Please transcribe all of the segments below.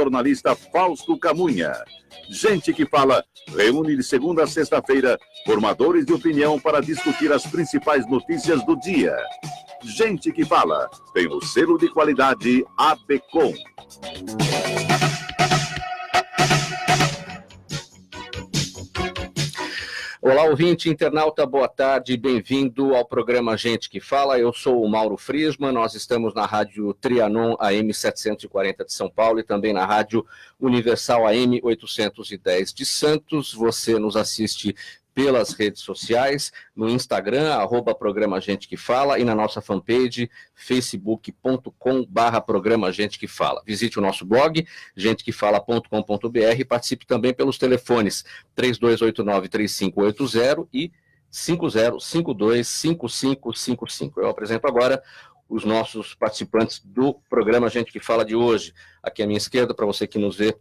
jornalista Fausto Camunha. Gente que Fala reúne de segunda a sexta-feira formadores de opinião para discutir as principais notícias do dia. Gente que Fala tem o selo de qualidade ABCOM. Olá, ouvinte, internauta, boa tarde, bem-vindo ao programa Gente que Fala. Eu sou o Mauro Friesman, nós estamos na Rádio Trianon AM 740 de São Paulo e também na Rádio Universal AM 810 de Santos. Você nos assiste pelas redes sociais, no Instagram, @programa Gente que Fala, e na nossa fanpage, facebook.com/programa Gente que Fala. Visite o nosso blog, gentequefala.com.br, e participe também pelos telefones 3289-3580 e 5052-5555. Eu apresento agora os nossos participantes do programa Gente que Fala de hoje. Aqui à minha esquerda, para você que nos vê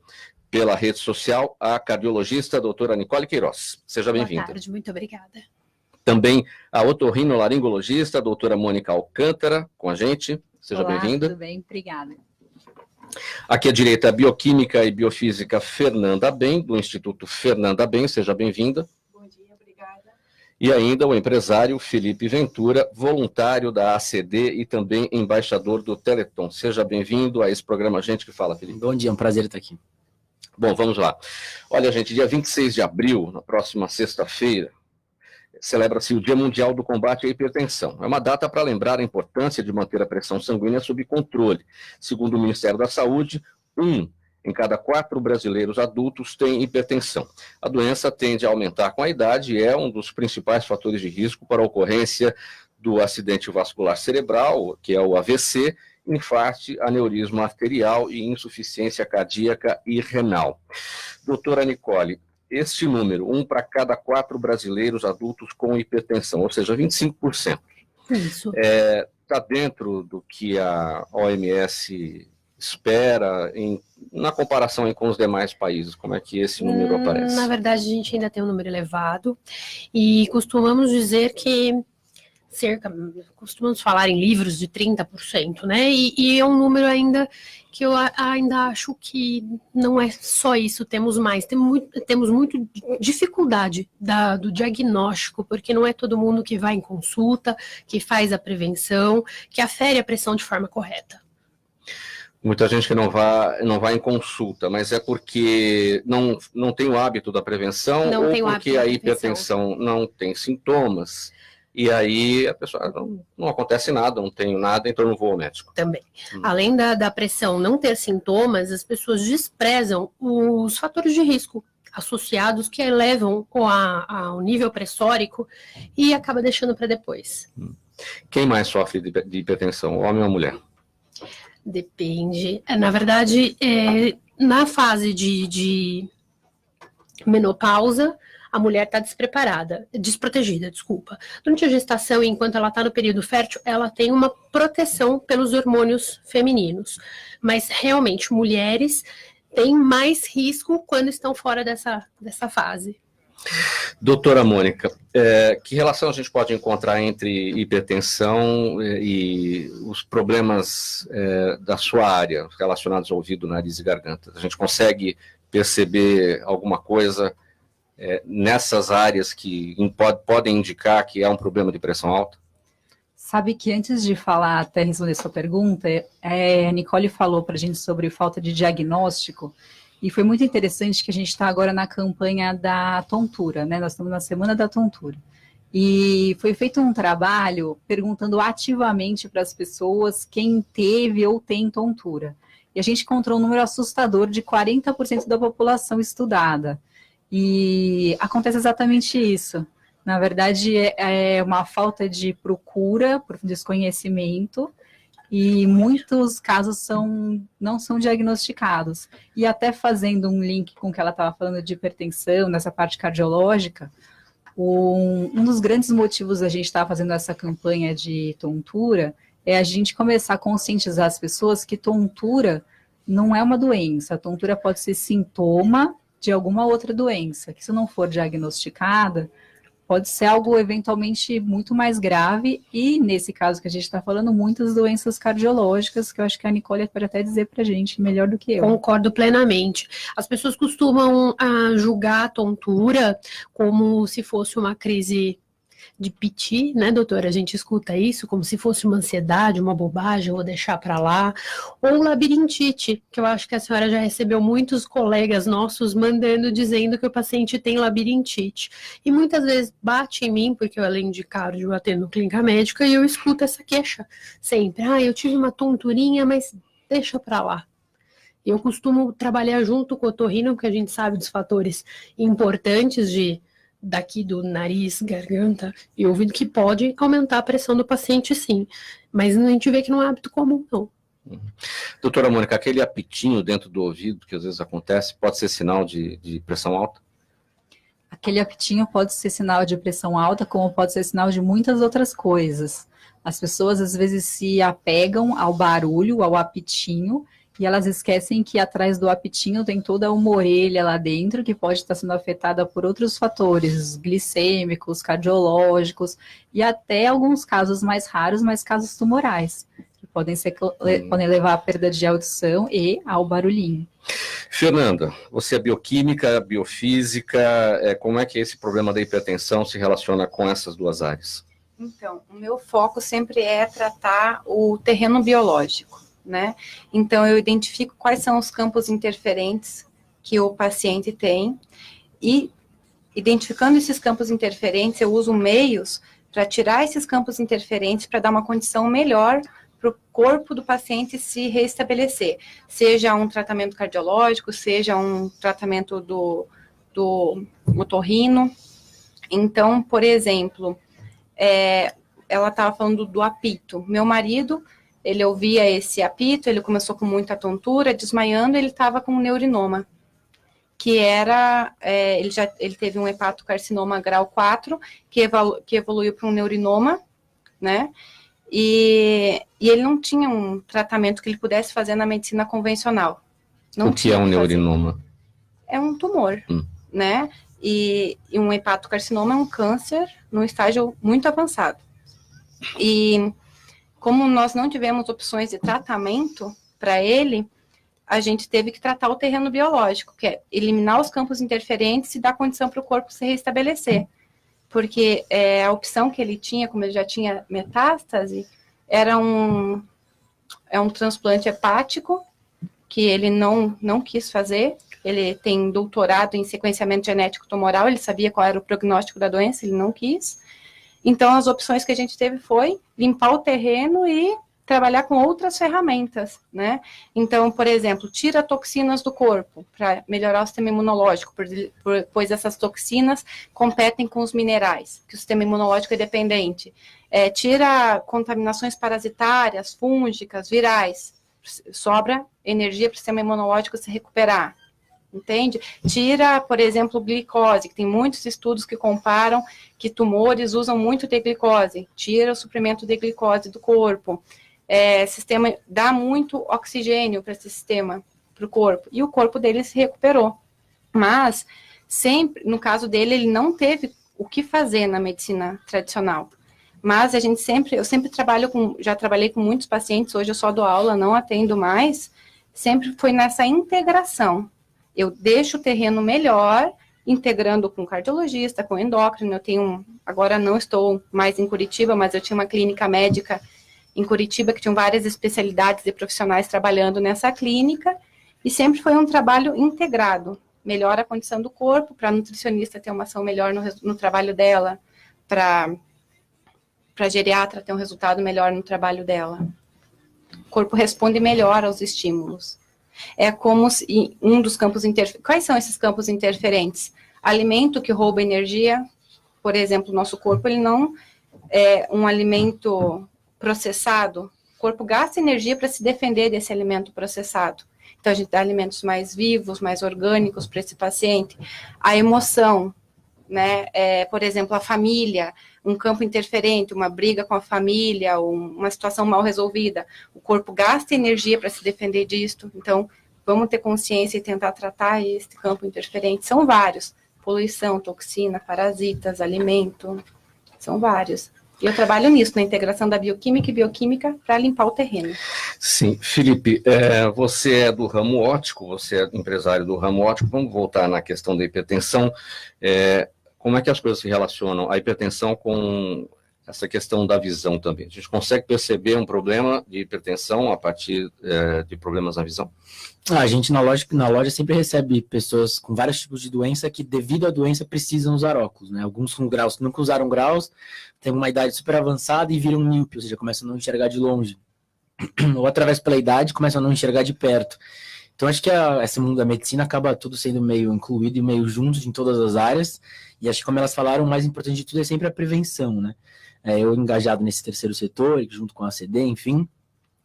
pela rede social, a cardiologista a doutora Nicole Queiroz. Seja bem-vinda. Boa tarde, muito obrigada. Também a otorrinolaringologista, a doutora Mônica Alcântara, com a gente. Seja bem-vinda. Tudo bem, obrigada. Aqui à direita, a bioquímica e biofísica Fernanda Ben, do Instituto Fernanda Ben. Seja bem-vinda. Bom dia, obrigada. E ainda o empresário Felipe Ventura, voluntário da ACD e também embaixador do Teleton. Seja bem-vindo a esse programa Gente que Fala, Felipe. Bom dia, é um prazer estar aqui. Bom, vamos lá. Olha, gente, dia 26 de abril, na próxima sexta-feira, celebra-se o Dia Mundial do Combate à Hipertensão. É uma data para lembrar a importância de manter a pressão sanguínea sob controle. Segundo o Ministério da Saúde, 1 em cada 4 brasileiros adultos tem hipertensão. A doença tende a aumentar com a idade e é um dos principais fatores de risco para a ocorrência do acidente vascular cerebral, que é o AVC, infarto, aneurisma arterial e insuficiência cardíaca e renal. Doutora Nicole, este número, 1 para cada 4 brasileiros adultos com hipertensão, ou seja, 25%. Isso. Está dentro do que a OMS espera na comparação com os demais países? Como é que esse número aparece? Na verdade, a gente ainda tem um número elevado e costumamos dizer que costumamos falar em livros de 30%, né? E é um número ainda que eu ainda acho que não é só isso, temos mais, temos muito dificuldade do diagnóstico, porque não é todo mundo que vai em consulta, que faz a prevenção, que afere a pressão de forma correta. Muita gente que não vai em consulta, mas é porque não tem o hábito da prevenção, ou porque a hipertensão não tem sintomas. E aí a pessoa não acontece nada, não tenho nada, então não vou ao médico. Também. Além da pressão não ter sintomas, as pessoas desprezam os fatores de risco associados que elevam ao nível pressórico e acaba deixando para depois. Quem mais sofre de hipertensão, homem ou mulher? Depende. Na verdade, na fase de menopausa, a mulher está desprotegida. Durante a gestação, enquanto ela está no período fértil, ela tem uma proteção pelos hormônios femininos. Mas, realmente, mulheres têm mais risco quando estão fora dessa fase. Doutora Mônica, que relação a gente pode encontrar entre hipertensão e os problemas da sua área, relacionados ao ouvido, nariz e garganta? A gente consegue perceber alguma coisa nessas áreas que podem indicar que há um problema de pressão alta? Sabe que antes de falar, até responder sua pergunta, a Nicole falou para a gente sobre falta de diagnóstico, e foi muito interessante que a gente está agora na campanha da tontura, né? Nós estamos na Semana da Tontura. E foi feito um trabalho perguntando ativamente para as pessoas quem teve ou tem tontura. E a gente encontrou um número assustador de 40% da população estudada. E acontece exatamente isso. Na verdade, é uma falta de procura, por desconhecimento, e muitos casos não são diagnosticados. E até fazendo um link com o que ela estava falando de hipertensão, nessa parte cardiológica, um dos grandes motivos da gente estar fazendo essa campanha de tontura é a gente começar a conscientizar as pessoas que tontura não é uma doença. A tontura pode ser sintoma de alguma outra doença, que se não for diagnosticada, pode ser algo eventualmente muito mais grave e, nesse caso que a gente está falando, muitas doenças cardiológicas, que eu acho que a Nicole pode até dizer para a gente melhor do que eu. Concordo plenamente. As pessoas costumam julgar a tontura como se fosse uma crise de piti, né, doutora? A gente escuta isso como se fosse uma ansiedade, uma bobagem, vou deixar para lá. Ou labirintite, que eu acho que a senhora já recebeu muitos colegas nossos mandando, dizendo que o paciente tem labirintite. E muitas vezes bate em mim, porque eu, além de cardio, atendo clínica médica, e eu escuto essa queixa sempre. Eu tive uma tonturinha, mas deixa para lá. Eu costumo trabalhar junto com o otorrino, porque a gente sabe dos fatores importantes daqui do nariz, garganta e ouvido, que pode aumentar a pressão do paciente, sim. Mas a gente vê que não é hábito comum, não. Doutora Mônica, aquele apitinho dentro do ouvido, que às vezes acontece, pode ser sinal de pressão alta? Aquele apitinho pode ser sinal de pressão alta, como pode ser sinal de muitas outras coisas. As pessoas, às vezes, se apegam ao barulho, ao apitinho, e elas esquecem que atrás do apitinho tem toda uma orelha lá dentro que pode estar sendo afetada por outros fatores glicêmicos, cardiológicos e até alguns casos mais raros, mas casos tumorais, que podem levar à perda de audição e ao barulhinho. Fernanda, você é bioquímica, biofísica, como é que esse problema da hipertensão se relaciona com essas duas áreas? Então, o meu foco sempre é tratar o terreno biológico, né? Então, eu identifico quais são os campos interferentes que o paciente tem e, identificando esses campos interferentes, eu uso meios para tirar esses campos interferentes para dar uma condição melhor para o corpo do paciente se reestabelecer, seja um tratamento cardiológico, seja um tratamento do otorrino. Então, por exemplo, ela estava falando do apito. Meu marido, ele ouvia esse apito, ele começou com muita tontura, desmaiando, ele estava com um neurinoma, que era, ele teve um hepatocarcinoma grau 4, que evoluiu para um neurinoma, né, e ele não tinha um tratamento que ele pudesse fazer na medicina convencional. Não o que é um neurinoma? É um tumor, né, e um hepatocarcinoma é um câncer num estágio muito avançado. E como nós não tivemos opções de tratamento para ele, a gente teve que tratar o terreno biológico, que é eliminar os campos interferentes e dar condição para o corpo se restabelecer. Porque a opção que ele tinha, como ele já tinha metástase, era um transplante hepático, que ele não quis fazer. Ele tem doutorado em sequenciamento genético tumoral, ele sabia qual era o prognóstico da doença, ele não quis. Então, as opções que a gente teve foi limpar o terreno e trabalhar com outras ferramentas, né? Então, por exemplo, tira toxinas do corpo para melhorar o sistema imunológico, pois essas toxinas competem com os minerais, que o sistema imunológico é dependente. Tira contaminações parasitárias, fúngicas, virais, sobra energia para o sistema imunológico se recuperar. Entende? Tira, por exemplo, glicose, que tem muitos estudos que comparam que tumores usam muito de glicose. Tira o suprimento de glicose do corpo. Sistema dá muito oxigênio para esse sistema, para o corpo. E o corpo dele se recuperou. Mas, sempre, no caso dele, ele não teve o que fazer na medicina tradicional. Mas eu sempre já trabalhei com muitos pacientes, hoje eu só dou aula, não atendo mais, sempre foi nessa integração. Eu deixo o terreno melhor, integrando com cardiologista, com endócrino. Agora não estou mais em Curitiba, mas eu tinha uma clínica médica em Curitiba que tinha várias especialidades de profissionais trabalhando nessa clínica, e sempre foi um trabalho integrado. Melhora a condição do corpo, para a nutricionista ter uma ação melhor no trabalho dela, para a geriatra ter um resultado melhor no trabalho dela. O corpo responde melhor aos estímulos. É como se um dos campos interferentes. Quais são esses campos interferentes? Alimento que rouba energia, por exemplo, o nosso corpo, ele não é um alimento processado. O corpo gasta energia para se defender desse alimento processado. Então, a gente dá alimentos mais vivos, mais orgânicos para esse paciente. A emoção, né? Por exemplo, a família, um campo interferente, uma briga com a família, uma situação mal resolvida. O corpo gasta energia para se defender disso. Então, vamos ter consciência e tentar tratar esse campo interferente. São vários. poluição, toxina, parasitas, alimento, são vários. E eu trabalho nisso, na integração da bioquímica e bioquímica para limpar o terreno. Sim, Felipe, você é do ramo óptico, você é empresário do ramo óptico, vamos voltar na questão da hipertensão. Como é que as coisas se relacionam, a hipertensão com essa questão da visão também? A gente consegue perceber um problema de hipertensão a partir de problemas na visão? A gente na loja sempre recebe pessoas com vários tipos de doença que, devido à doença, precisam usar óculos, né? Alguns com graus que nunca usaram graus, têm uma idade super avançada e viram míope, ou seja, começam a não enxergar de longe. Ou através pela idade, começam a não enxergar de perto. Então, acho que esse mundo da medicina acaba tudo sendo meio incluído e meio junto em todas as áreas. E acho que, como elas falaram, o mais importante de tudo é sempre a prevenção, né? Eu engajado nesse terceiro setor, junto com a ACD, enfim,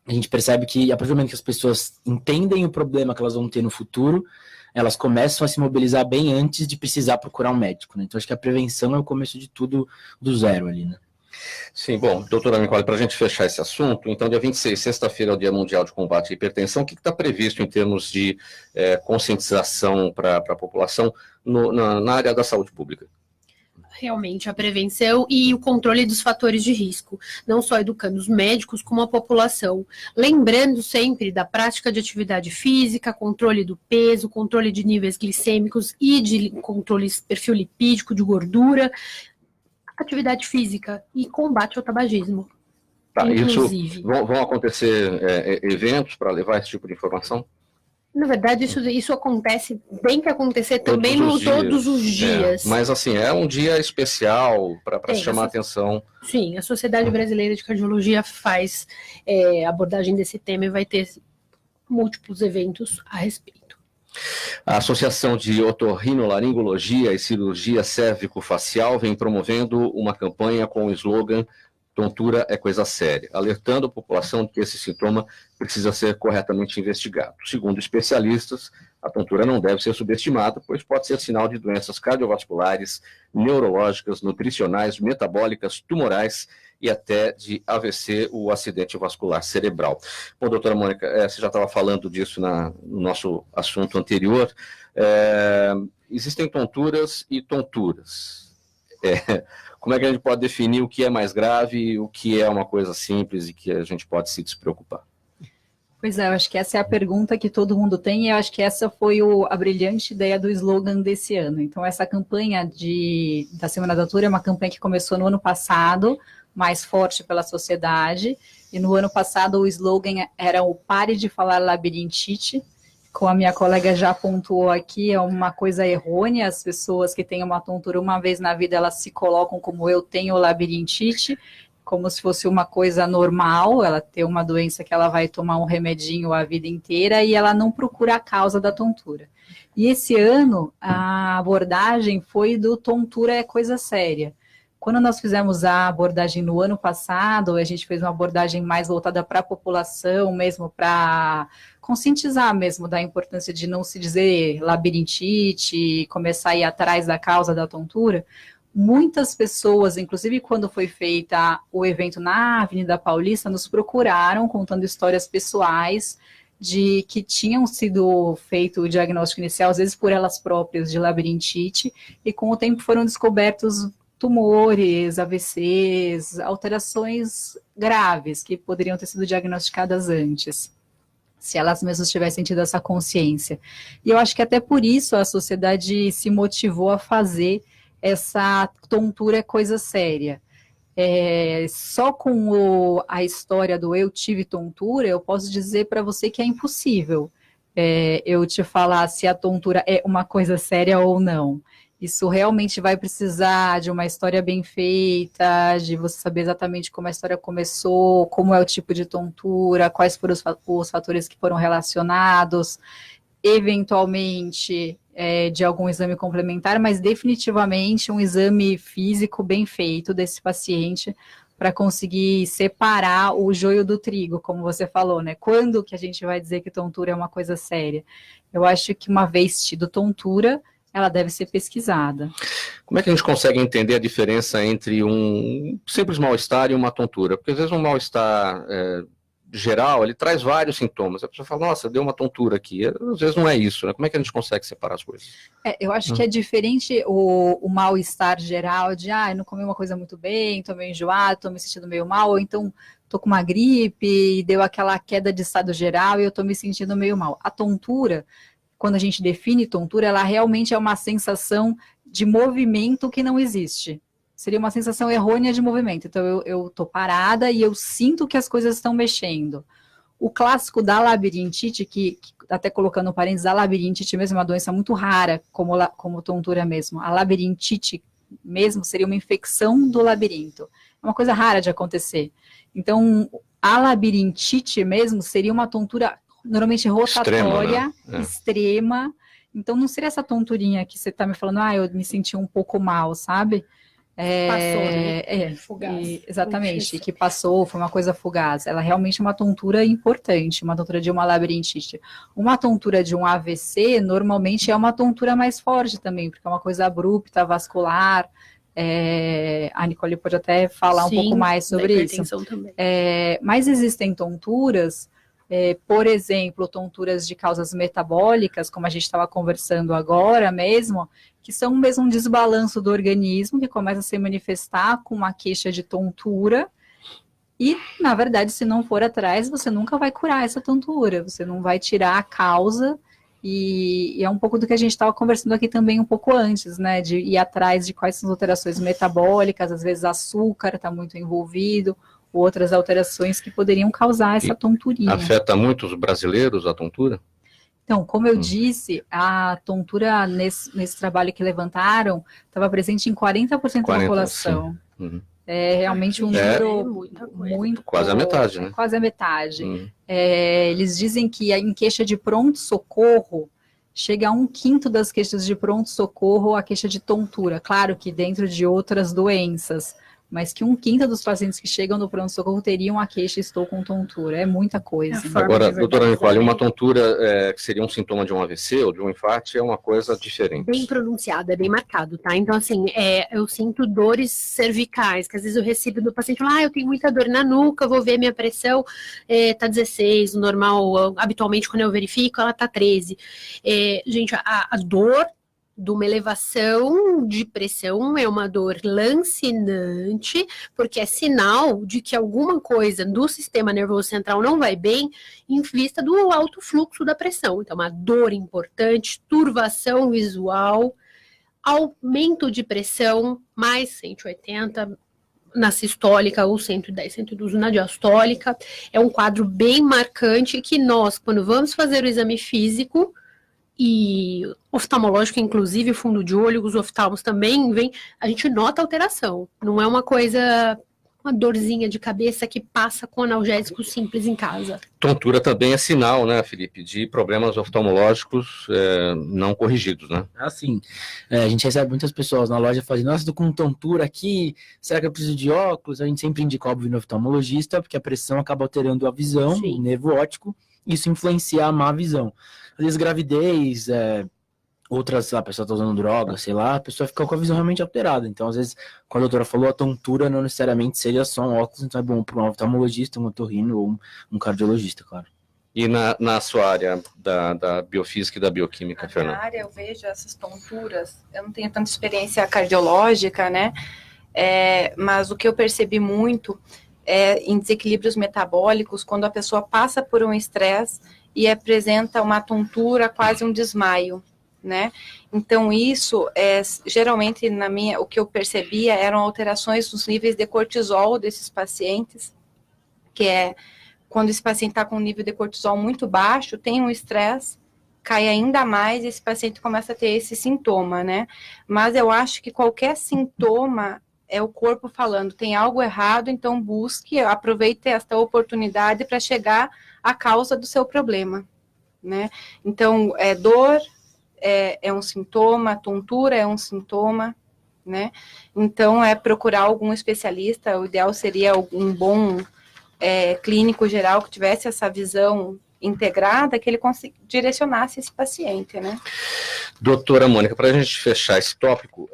a gente percebe que, a partir do momento que as pessoas entendem o problema que elas vão ter no futuro, elas começam a se mobilizar bem antes de precisar procurar um médico, né? Então, acho que a prevenção é o começo de tudo do zero ali, né? Sim, bom, doutora Nicole, para a gente fechar esse assunto, então, dia 26, sexta-feira, é o Dia Mundial de Combate à Hipertensão. O que está previsto em termos de conscientização para a população na área da saúde pública? Realmente, a prevenção e o controle dos fatores de risco, não só educando os médicos, como a população. Lembrando sempre da prática de atividade física, controle do peso, controle de níveis glicêmicos e de controle de perfil lipídico, de gordura, atividade física e combate ao tabagismo. Tá, inclusive. Isso vão acontecer eventos para levar esse tipo de informação? Na verdade, isso acontece, tem que acontecer também todos os dias. Mas, assim, é um dia especial para chamar a atenção. Sim, a Sociedade Brasileira de Cardiologia faz abordagem desse tema e vai ter múltiplos eventos a respeito. A Associação de Otorrinolaringologia e Cirurgia Cérvico-Facial vem promovendo uma campanha com o slogan "Tontura é coisa séria", alertando a população de que esse sintoma precisa ser corretamente investigado. Segundo especialistas, a tontura não deve ser subestimada, pois pode ser sinal de doenças cardiovasculares, neurológicas, nutricionais, metabólicas, tumorais e até de AVC, o acidente vascular cerebral. Bom, doutora Mônica, você já estava falando disso no nosso assunto anterior. Existem tonturas e tonturas. Como é que a gente pode definir o que é mais grave e o que é uma coisa simples e que a gente pode se despreocupar? Pois é, eu acho que essa é a pergunta que todo mundo tem e eu acho que essa foi a brilhante ideia do slogan desse ano. Então, essa campanha da Semana da Tontura é uma campanha que começou no ano passado, mais forte pela sociedade, e no ano passado o slogan era o "Pare de falar labirintite", como a minha colega já pontuou aqui, é uma coisa errônea. As pessoas que têm uma tontura uma vez na vida, elas se colocam como "eu tenho labirintite", como se fosse uma coisa normal, ela tem uma doença que ela vai tomar um remedinho a vida inteira e ela não procura a causa da tontura. E esse ano, a abordagem foi do "tontura é coisa séria". Quando nós fizemos a abordagem no ano passado, a gente fez uma abordagem mais voltada para a população, mesmo para conscientizar mesmo da importância de não se dizer labirintite, começar a ir atrás da causa da tontura. Muitas pessoas, inclusive quando foi feita o evento na Avenida Paulista, nos procuraram contando histórias pessoais de que tinham sido feito o diagnóstico inicial, às vezes por elas próprias, de labirintite, e com o tempo foram descobertos tumores, AVCs, alterações graves que poderiam ter sido diagnosticadas antes, se elas mesmas tivessem tido essa consciência. E eu acho que até por isso a sociedade se motivou a fazer essa "tontura é coisa séria". Só com a história do "eu tive tontura", eu posso dizer para você que é impossível eu te falar se a tontura é uma coisa séria ou não. Isso realmente vai precisar de uma história bem feita, de você saber exatamente como a história começou, como é o tipo de tontura, quais foram os fatores que foram relacionados, eventualmente de algum exame complementar, mas definitivamente um exame físico bem feito desse paciente para conseguir separar o joio do trigo, como você falou, né? Quando que a gente vai dizer que tontura é uma coisa séria? Eu acho que uma vez tido tontura, ela deve ser pesquisada. Como é que a gente consegue entender a diferença entre um simples mal-estar e uma tontura? Porque às vezes um mal-estar geral, ele traz vários sintomas. A pessoa fala, nossa, deu uma tontura aqui. Às vezes não é isso, né? Como é que a gente consegue separar as coisas? Eu acho que é diferente o mal-estar geral de, eu não comi uma coisa muito bem, tô meio enjoado, tô me sentindo meio mal, ou então tô com uma gripe e deu aquela queda de estado geral e eu tô me sentindo meio mal. A tontura, quando a gente define tontura, ela realmente é uma sensação de movimento que não existe. Seria uma sensação errônea de movimento. Então, eu tô parada e eu sinto que as coisas estão mexendo. O clássico da labirintite, que até colocando parênteses, a labirintite mesmo é uma doença muito rara, como tontura mesmo. A labirintite mesmo seria uma infecção do labirinto. É uma coisa rara de acontecer. Então, a labirintite mesmo seria uma tontura normalmente rotatória, extrema. Então, não seria essa tonturinha que você está me falando, eu me senti um pouco mal, sabe? Passou, né? Fugaz. Exatamente, que passou, foi uma coisa fugaz. Ela realmente é uma tontura importante, uma tontura de uma labirintite. Uma tontura de um AVC, normalmente é uma tontura mais forte também, porque é uma coisa abrupta, vascular. A Nicole pode até falar um pouco mais sobre isso. Também. Mas existem tonturas, por exemplo, tonturas de causas metabólicas, como a gente estava conversando agora mesmo, que são mesmo um desbalanço do organismo, que começa a se manifestar com uma queixa de tontura, e, na verdade, se não for atrás, você nunca vai curar essa tontura, você não vai tirar a causa, e é um pouco do que a gente estava conversando aqui também um pouco antes, né, de ir atrás de quais são as alterações metabólicas, às vezes açúcar está muito envolvido, outras alterações que poderiam causar essa tonturinha. Afeta muito os brasileiros a tontura? Então, como eu disse, a tontura nesse trabalho que levantaram estava presente em 40% da população. É realmente um número muito... Quase a metade, né? Quase a metade. Eles dizem que em queixa de pronto-socorro, chega a 1/5 das queixas de pronto-socorro a queixa de tontura. Claro que dentro de outras doenças, mas que 1/5 dos pacientes que chegam no pronto-socorro teriam a queixa, estou com tontura. É muita coisa. Agora, doutora Nicole, uma tontura que seria um sintoma de um AVC ou de um infarto é uma coisa diferente. Bem pronunciado, é bem marcado, tá? Então, assim, eu sinto dores cervicais, que às vezes eu recebo do paciente, eu tenho muita dor na nuca, vou ver minha pressão, tá 16, o normal, habitualmente quando eu verifico, ela tá 13. Gente, a dor de uma elevação de pressão é uma dor lancinante, porque é sinal de que alguma coisa do sistema nervoso central não vai bem em vista do alto fluxo da pressão. Então, uma dor importante, turvação visual, aumento de pressão, mais 180 na sistólica ou 110, 112 na diastólica. É um quadro bem marcante que nós, quando vamos fazer o exame físico, e oftalmológico, inclusive, fundo de olho, os oftalmos também vem, a gente nota alteração. Não é uma coisa, uma dorzinha de cabeça que passa com analgésico simples em casa. Tontura também é sinal, né, Felipe, de problemas oftalmológicos não corrigidos, né? Sim. A gente recebe muitas pessoas na loja falando, nossa, tô com tontura aqui, será que eu preciso de óculos? A gente sempre indica, óbvio, no oftalmologista, porque a pressão acaba alterando a visão, o nervo óptico, isso influencia a má visão. Às vezes gravidez, outras, a pessoa está usando droga, sei lá, a pessoa fica com a visão realmente alterada. Então, às vezes, como a doutora falou, a tontura não necessariamente seja só um óculos, então é bom para um oftalmologista, um otorrino ou um cardiologista, claro. E na sua área da biofísica e da bioquímica, Fernanda? Na área eu vejo essas tonturas, eu não tenho tanta experiência cardiológica, né, mas o que eu percebi muito em desequilíbrios metabólicos, quando a pessoa passa por um estresse e apresenta uma tontura, quase um desmaio, né? Então, isso, geralmente, o que eu percebia eram alterações nos níveis de cortisol desses pacientes, que quando esse paciente está com um nível de cortisol muito baixo, tem um estresse, cai ainda mais, e esse paciente começa a ter esse sintoma, né? Mas eu acho que qualquer sintoma é o corpo falando, tem algo errado, então aproveite esta oportunidade para chegar à causa do seu problema, né? Então, dor é um sintoma, tontura é um sintoma, né? Então, procurar algum especialista, o ideal seria um bom clínico geral que tivesse essa visão integrada, que ele direcionasse esse paciente, né? Doutora Mônica, para a gente fechar esse tópico,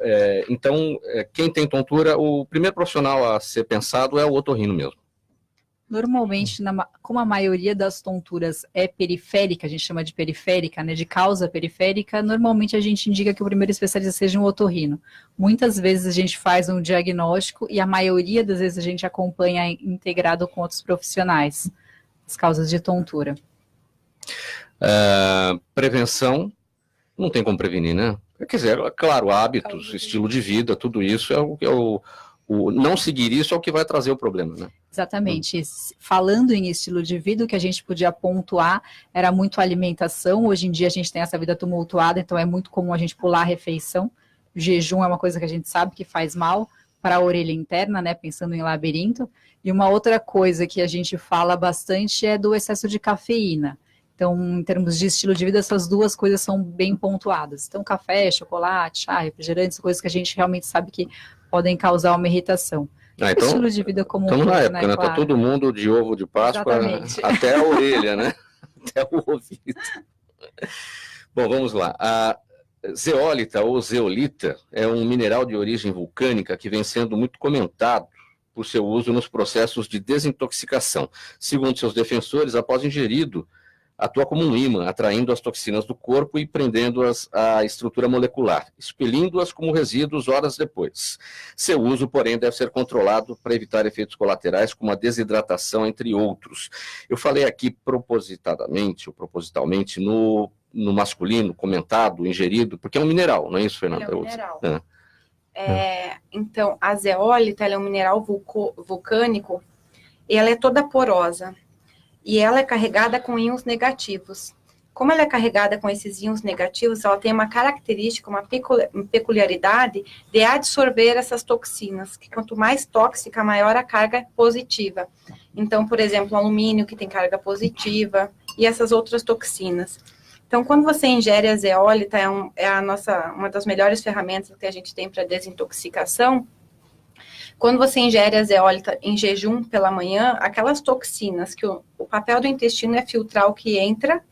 então, quem tem tontura, o primeiro profissional a ser pensado é o otorrino mesmo. Normalmente, como a maioria das tonturas é periférica, a gente chama de periférica, né, de causa periférica, normalmente a gente indica que o primeiro especialista seja um otorrino. Muitas vezes a gente faz um diagnóstico e a maioria das vezes a gente acompanha integrado com outros profissionais as causas de tontura. Prevenção, não tem como prevenir, né? Quer dizer, claro, hábitos, estilo de vida, tudo isso não seguir isso é o que vai trazer o problema, né? Exatamente. Falando em estilo de vida, o que a gente podia pontuar era muito a alimentação. Hoje em dia a gente tem essa vida tumultuada, então é muito comum a gente pular a refeição. O jejum é uma coisa que a gente sabe que faz mal para a orelha interna, né? Pensando em labirinto. E uma outra coisa que a gente fala bastante é do excesso de cafeína. Então, em termos de estilo de vida, essas duas coisas são bem pontuadas. Então, café, chocolate, chá, refrigerantes, coisas que a gente realmente sabe que podem causar uma irritação. Então, estilo de vida como então, na época, né? Tá Claro. todo mundo de ovo de Páscoa até a orelha, né? Até o ouvido. Bom, vamos lá. A zeólita ou zeolita é um mineral de origem vulcânica que vem sendo muito comentado por seu uso nos processos de desintoxicação. Segundo seus defensores, após ingerido, atua como um ímã, atraindo as toxinas do corpo e prendendo-as à estrutura molecular, expelindo-as como resíduos horas depois. Seu uso, porém, deve ser controlado para evitar efeitos colaterais como a desidratação, entre outros. Eu falei aqui propositadamente ou propositalmente no masculino, comentado, ingerido, porque é um mineral, não é isso, Fernanda? É um mineral. Então, a zeólita ela é um mineral vulcânico e ela é toda porosa. E ela é carregada com íons negativos. Como ela é carregada com esses íons negativos, ela tem uma característica, uma peculiaridade de absorver essas toxinas, que quanto mais tóxica, maior a carga positiva. Então, por exemplo, o alumínio, que tem carga positiva, e essas outras toxinas. Então, quando você ingere a zeólita, uma das melhores ferramentas que a gente tem para desintoxicação. Quando você ingere a zeólita em jejum pela manhã, aquelas toxinas que o papel do intestino é filtrar o que entra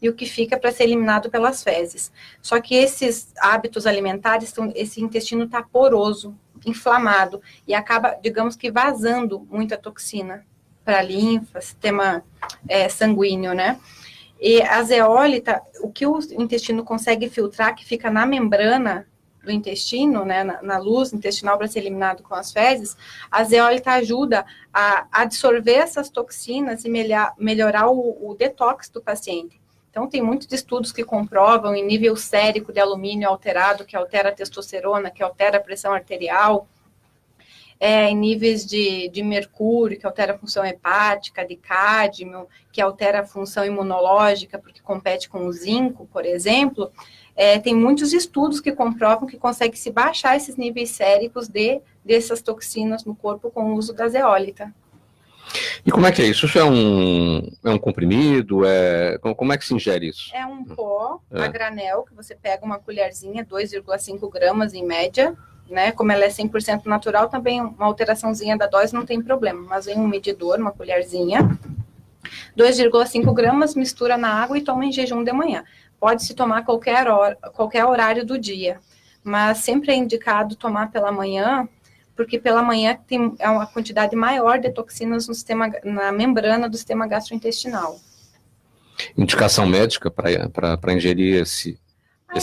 e o que fica para ser eliminado pelas fezes. Só que esses hábitos alimentares, esse intestino está poroso, inflamado, e acaba, digamos que, vazando muita toxina para a linfa, sistema sanguíneo, né? E a zeólita, o que o intestino consegue filtrar, que fica na membrana do intestino, né, na luz intestinal para ser eliminado com as fezes, a zeólita ajuda a absorver essas toxinas e melhorar o detox do paciente. Então, tem muitos estudos que comprovam em nível sérico de alumínio alterado, que altera a testosterona, que altera a pressão arterial, em níveis de mercúrio, que altera a função hepática, de cádmio, que altera a função imunológica, porque compete com o zinco, por exemplo. Tem muitos estudos que comprovam que consegue se baixar esses níveis séricos dessas toxinas no corpo com o uso da zeólita. E como é que é isso? Isso é um comprimido? Como é que se ingere isso? É um pó a granel, que você pega uma colherzinha, 2,5 gramas em média, né? Como ela é 100% natural, também uma alteraçãozinha da dose não tem problema, mas vem um medidor, uma colherzinha, 2,5 gramas, mistura na água e toma em jejum de manhã. Pode-se tomar qualquer horário do dia, mas sempre é indicado tomar pela manhã, porque pela manhã é uma quantidade maior de toxinas na membrana do sistema gastrointestinal. Indicação médica para ingerir esse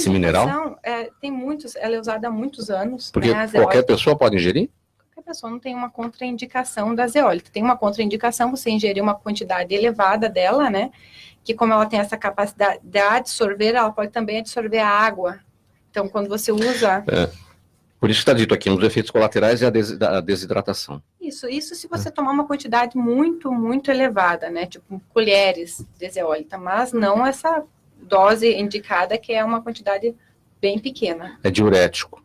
mineral? Tem muitos, ela é usada há muitos anos. Porque qualquer pessoa pode ingerir? Qualquer pessoa, não tem uma contraindicação da zeólita. Tem uma contraindicação você ingerir uma quantidade elevada dela, né? Que como ela tem essa capacidade de absorver, ela pode também absorver a água. Então, quando você usa... Por isso está dito aqui, um dos efeitos colaterais é a desidratação. Isso se você tomar uma quantidade muito, muito elevada, né? Tipo, colheres de zeólita, mas não essa dose indicada, que é uma quantidade bem pequena. É diurético.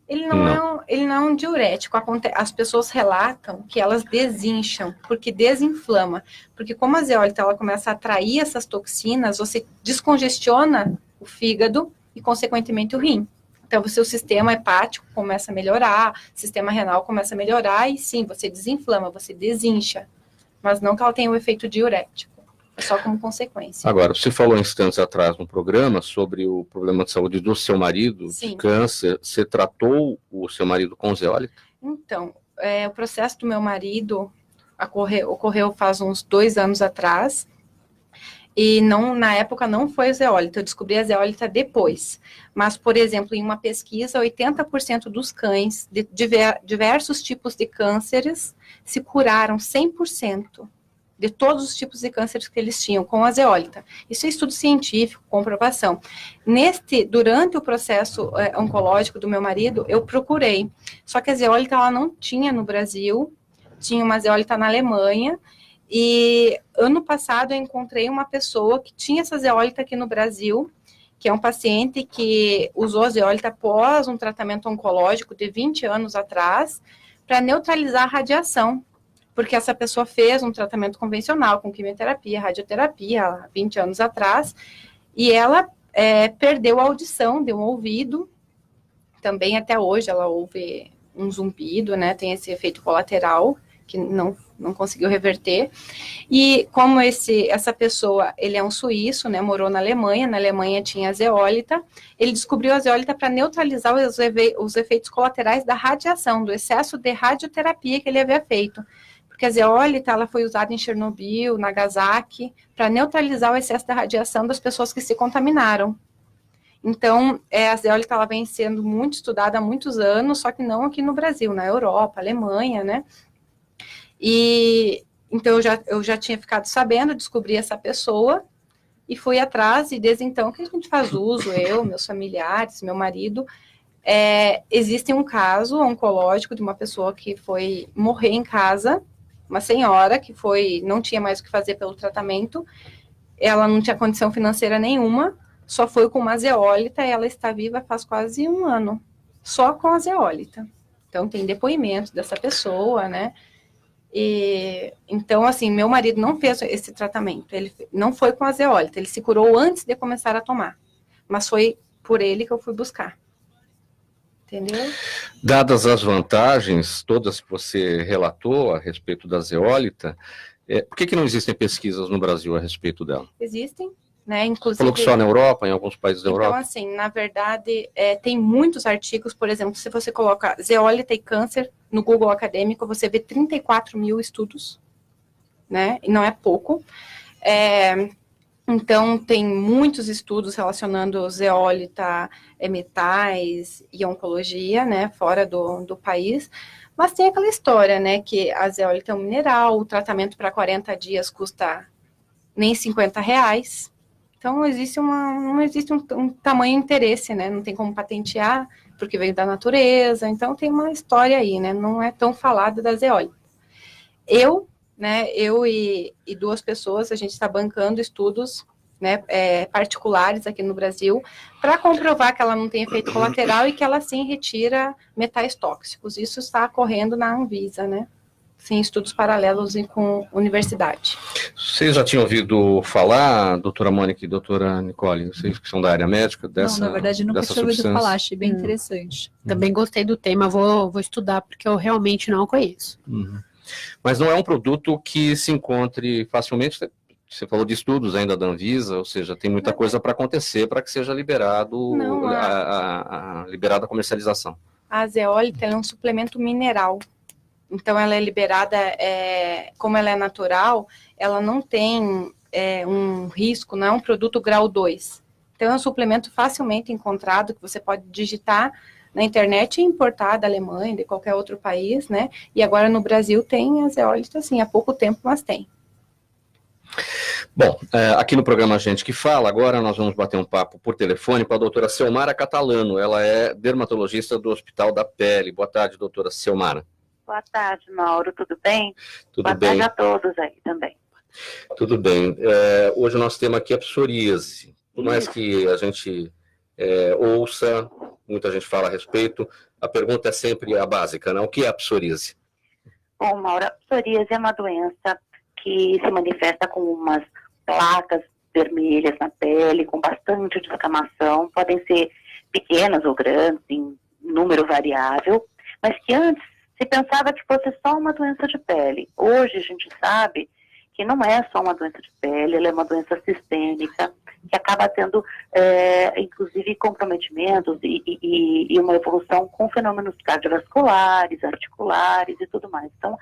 Ele não é um diurético. As pessoas relatam que elas desincham, porque desinflama. Porque como a zeólita ela começa a atrair essas toxinas, você descongestiona o fígado e, consequentemente, o rim. Então, o seu sistema hepático começa a melhorar, o sistema renal começa a melhorar, e sim, você desinflama, você desincha. Mas não que ela tenha o efeito diurético. É só como consequência. Agora, você falou instantes atrás no programa sobre o problema de saúde do seu marido, sim, de câncer. Você tratou o seu marido com zeólita? Então, o processo do meu marido ocorreu faz uns 2 anos atrás, e na época não foi a zeólita, eu descobri a zeólita depois. Mas, por exemplo, em uma pesquisa, 80% dos cães de diversos tipos de cânceres se curaram 100% de todos os tipos de cânceres que eles tinham com a zeólita. Isso é estudo científico, comprovação. Durante o processo oncológico do meu marido, eu procurei, só que a zeólita ela não tinha no Brasil, tinha uma zeólita na Alemanha, e ano passado eu encontrei uma pessoa que tinha essa zeólita aqui no Brasil, que é um paciente que usou a zeólita após um tratamento oncológico de 20 anos atrás, para neutralizar a radiação, porque essa pessoa fez um tratamento convencional com quimioterapia, radioterapia, há 20 anos atrás, e ela perdeu a audição de um ouvido, também até hoje ela ouve um zumbido, né, tem esse efeito colateral, que não conseguiu reverter, e como essa pessoa, ele é um suíço, né, morou na Alemanha tinha a zeólita, ele descobriu a zeólita para neutralizar os efeitos colaterais da radiação, do excesso de radioterapia que ele havia feito, porque a zeólita, ela foi usada em Chernobyl, Nagasaki, para neutralizar o excesso da radiação das pessoas que se contaminaram. Então, a zeólita, ela vem sendo muito estudada há muitos anos, só que não aqui no Brasil, na Europa, Alemanha, né, e então eu já tinha ficado sabendo, descobri essa pessoa e fui atrás, e desde então que a gente faz uso, eu, meus familiares, meu marido. Existe um caso oncológico de uma pessoa que foi morrer em casa, uma senhora que não tinha mais o que fazer pelo tratamento, ela não tinha condição financeira nenhuma, só foi com uma zeólita, e ela está viva faz quase 1 ano, só com a zeólita. Então tem depoimento dessa pessoa, né? Então, assim, meu marido não fez esse tratamento, ele não foi com a zeólita, ele se curou antes de começar a tomar, mas foi por ele que eu fui buscar, entendeu? Dadas as vantagens todas que você relatou a respeito da zeólita, por que não existem pesquisas no Brasil a respeito dela? Existem, né, inclusive... Falou que só na Europa, em alguns países da Europa? Então, assim, na verdade, tem muitos artigos, por exemplo, se você coloca zeólita e câncer no Google acadêmico, você vê 34 mil estudos, né, e não é pouco. Então, tem muitos estudos relacionando zeólita, metais e oncologia, né, fora do país, mas tem aquela história, né, que a zeólita é um mineral, o tratamento para 40 dias custa nem R$50, então não existe um tamanho interesse, né, não tem como patentear, porque veio da natureza, então tem uma história aí, né, não é tão falado da zeólita. Eu e 2 pessoas, a gente está bancando estudos, né, particulares aqui no Brasil, para comprovar que ela não tem efeito colateral e que ela sim retira metais tóxicos. Isso está ocorrendo na Anvisa, né? Sim, estudos paralelos e com universidade. Vocês já tinham ouvido falar, doutora Mônica e doutora Nicole, vocês que são da área médica, dessa Não, na verdade, nunca tinha ouvido substância? falar, achei bem interessante. Também gostei do tema, vou estudar, porque eu realmente não conheço. Uhum. Mas não é um produto que se encontre facilmente. Você falou de estudos ainda da Anvisa, ou seja, tem muita coisa para acontecer para que seja liberada a comercialização. A zeólita é um suplemento mineral. Então, ela é liberada, como ela é natural, ela não tem um risco, não é um produto grau 2. Então, é um suplemento facilmente encontrado, que você pode digitar na internet e importar da Alemanha, de qualquer outro país, né? E agora no Brasil tem a zeólita, assim, há pouco tempo, mas tem. Bom, aqui no programa Gente que Fala, agora nós vamos bater um papo por telefone com a doutora Selmara Catalano. Ela é dermatologista do Hospital da Pele. Boa tarde, doutora Selmara. Boa tarde, Mauro, tudo bem? Tudo bem. Boa tarde a todos aí também. Tudo bem. Hoje o nosso tema aqui é psoríase. Por mais que a gente ouça, muita gente fala a respeito, a pergunta é sempre a básica, né? O que é a psoríase? Bom, Mauro, a psoríase é uma doença que se manifesta com umas placas vermelhas na pele, com bastante descamação, podem ser pequenas ou grandes, em número variável, mas que antes se pensava que fosse só uma doença de pele. Hoje a gente sabe que não é só uma doença de pele, ela é uma doença sistêmica, que acaba tendo, inclusive, comprometimentos e uma evolução com fenômenos cardiovasculares, articulares e tudo mais. Então,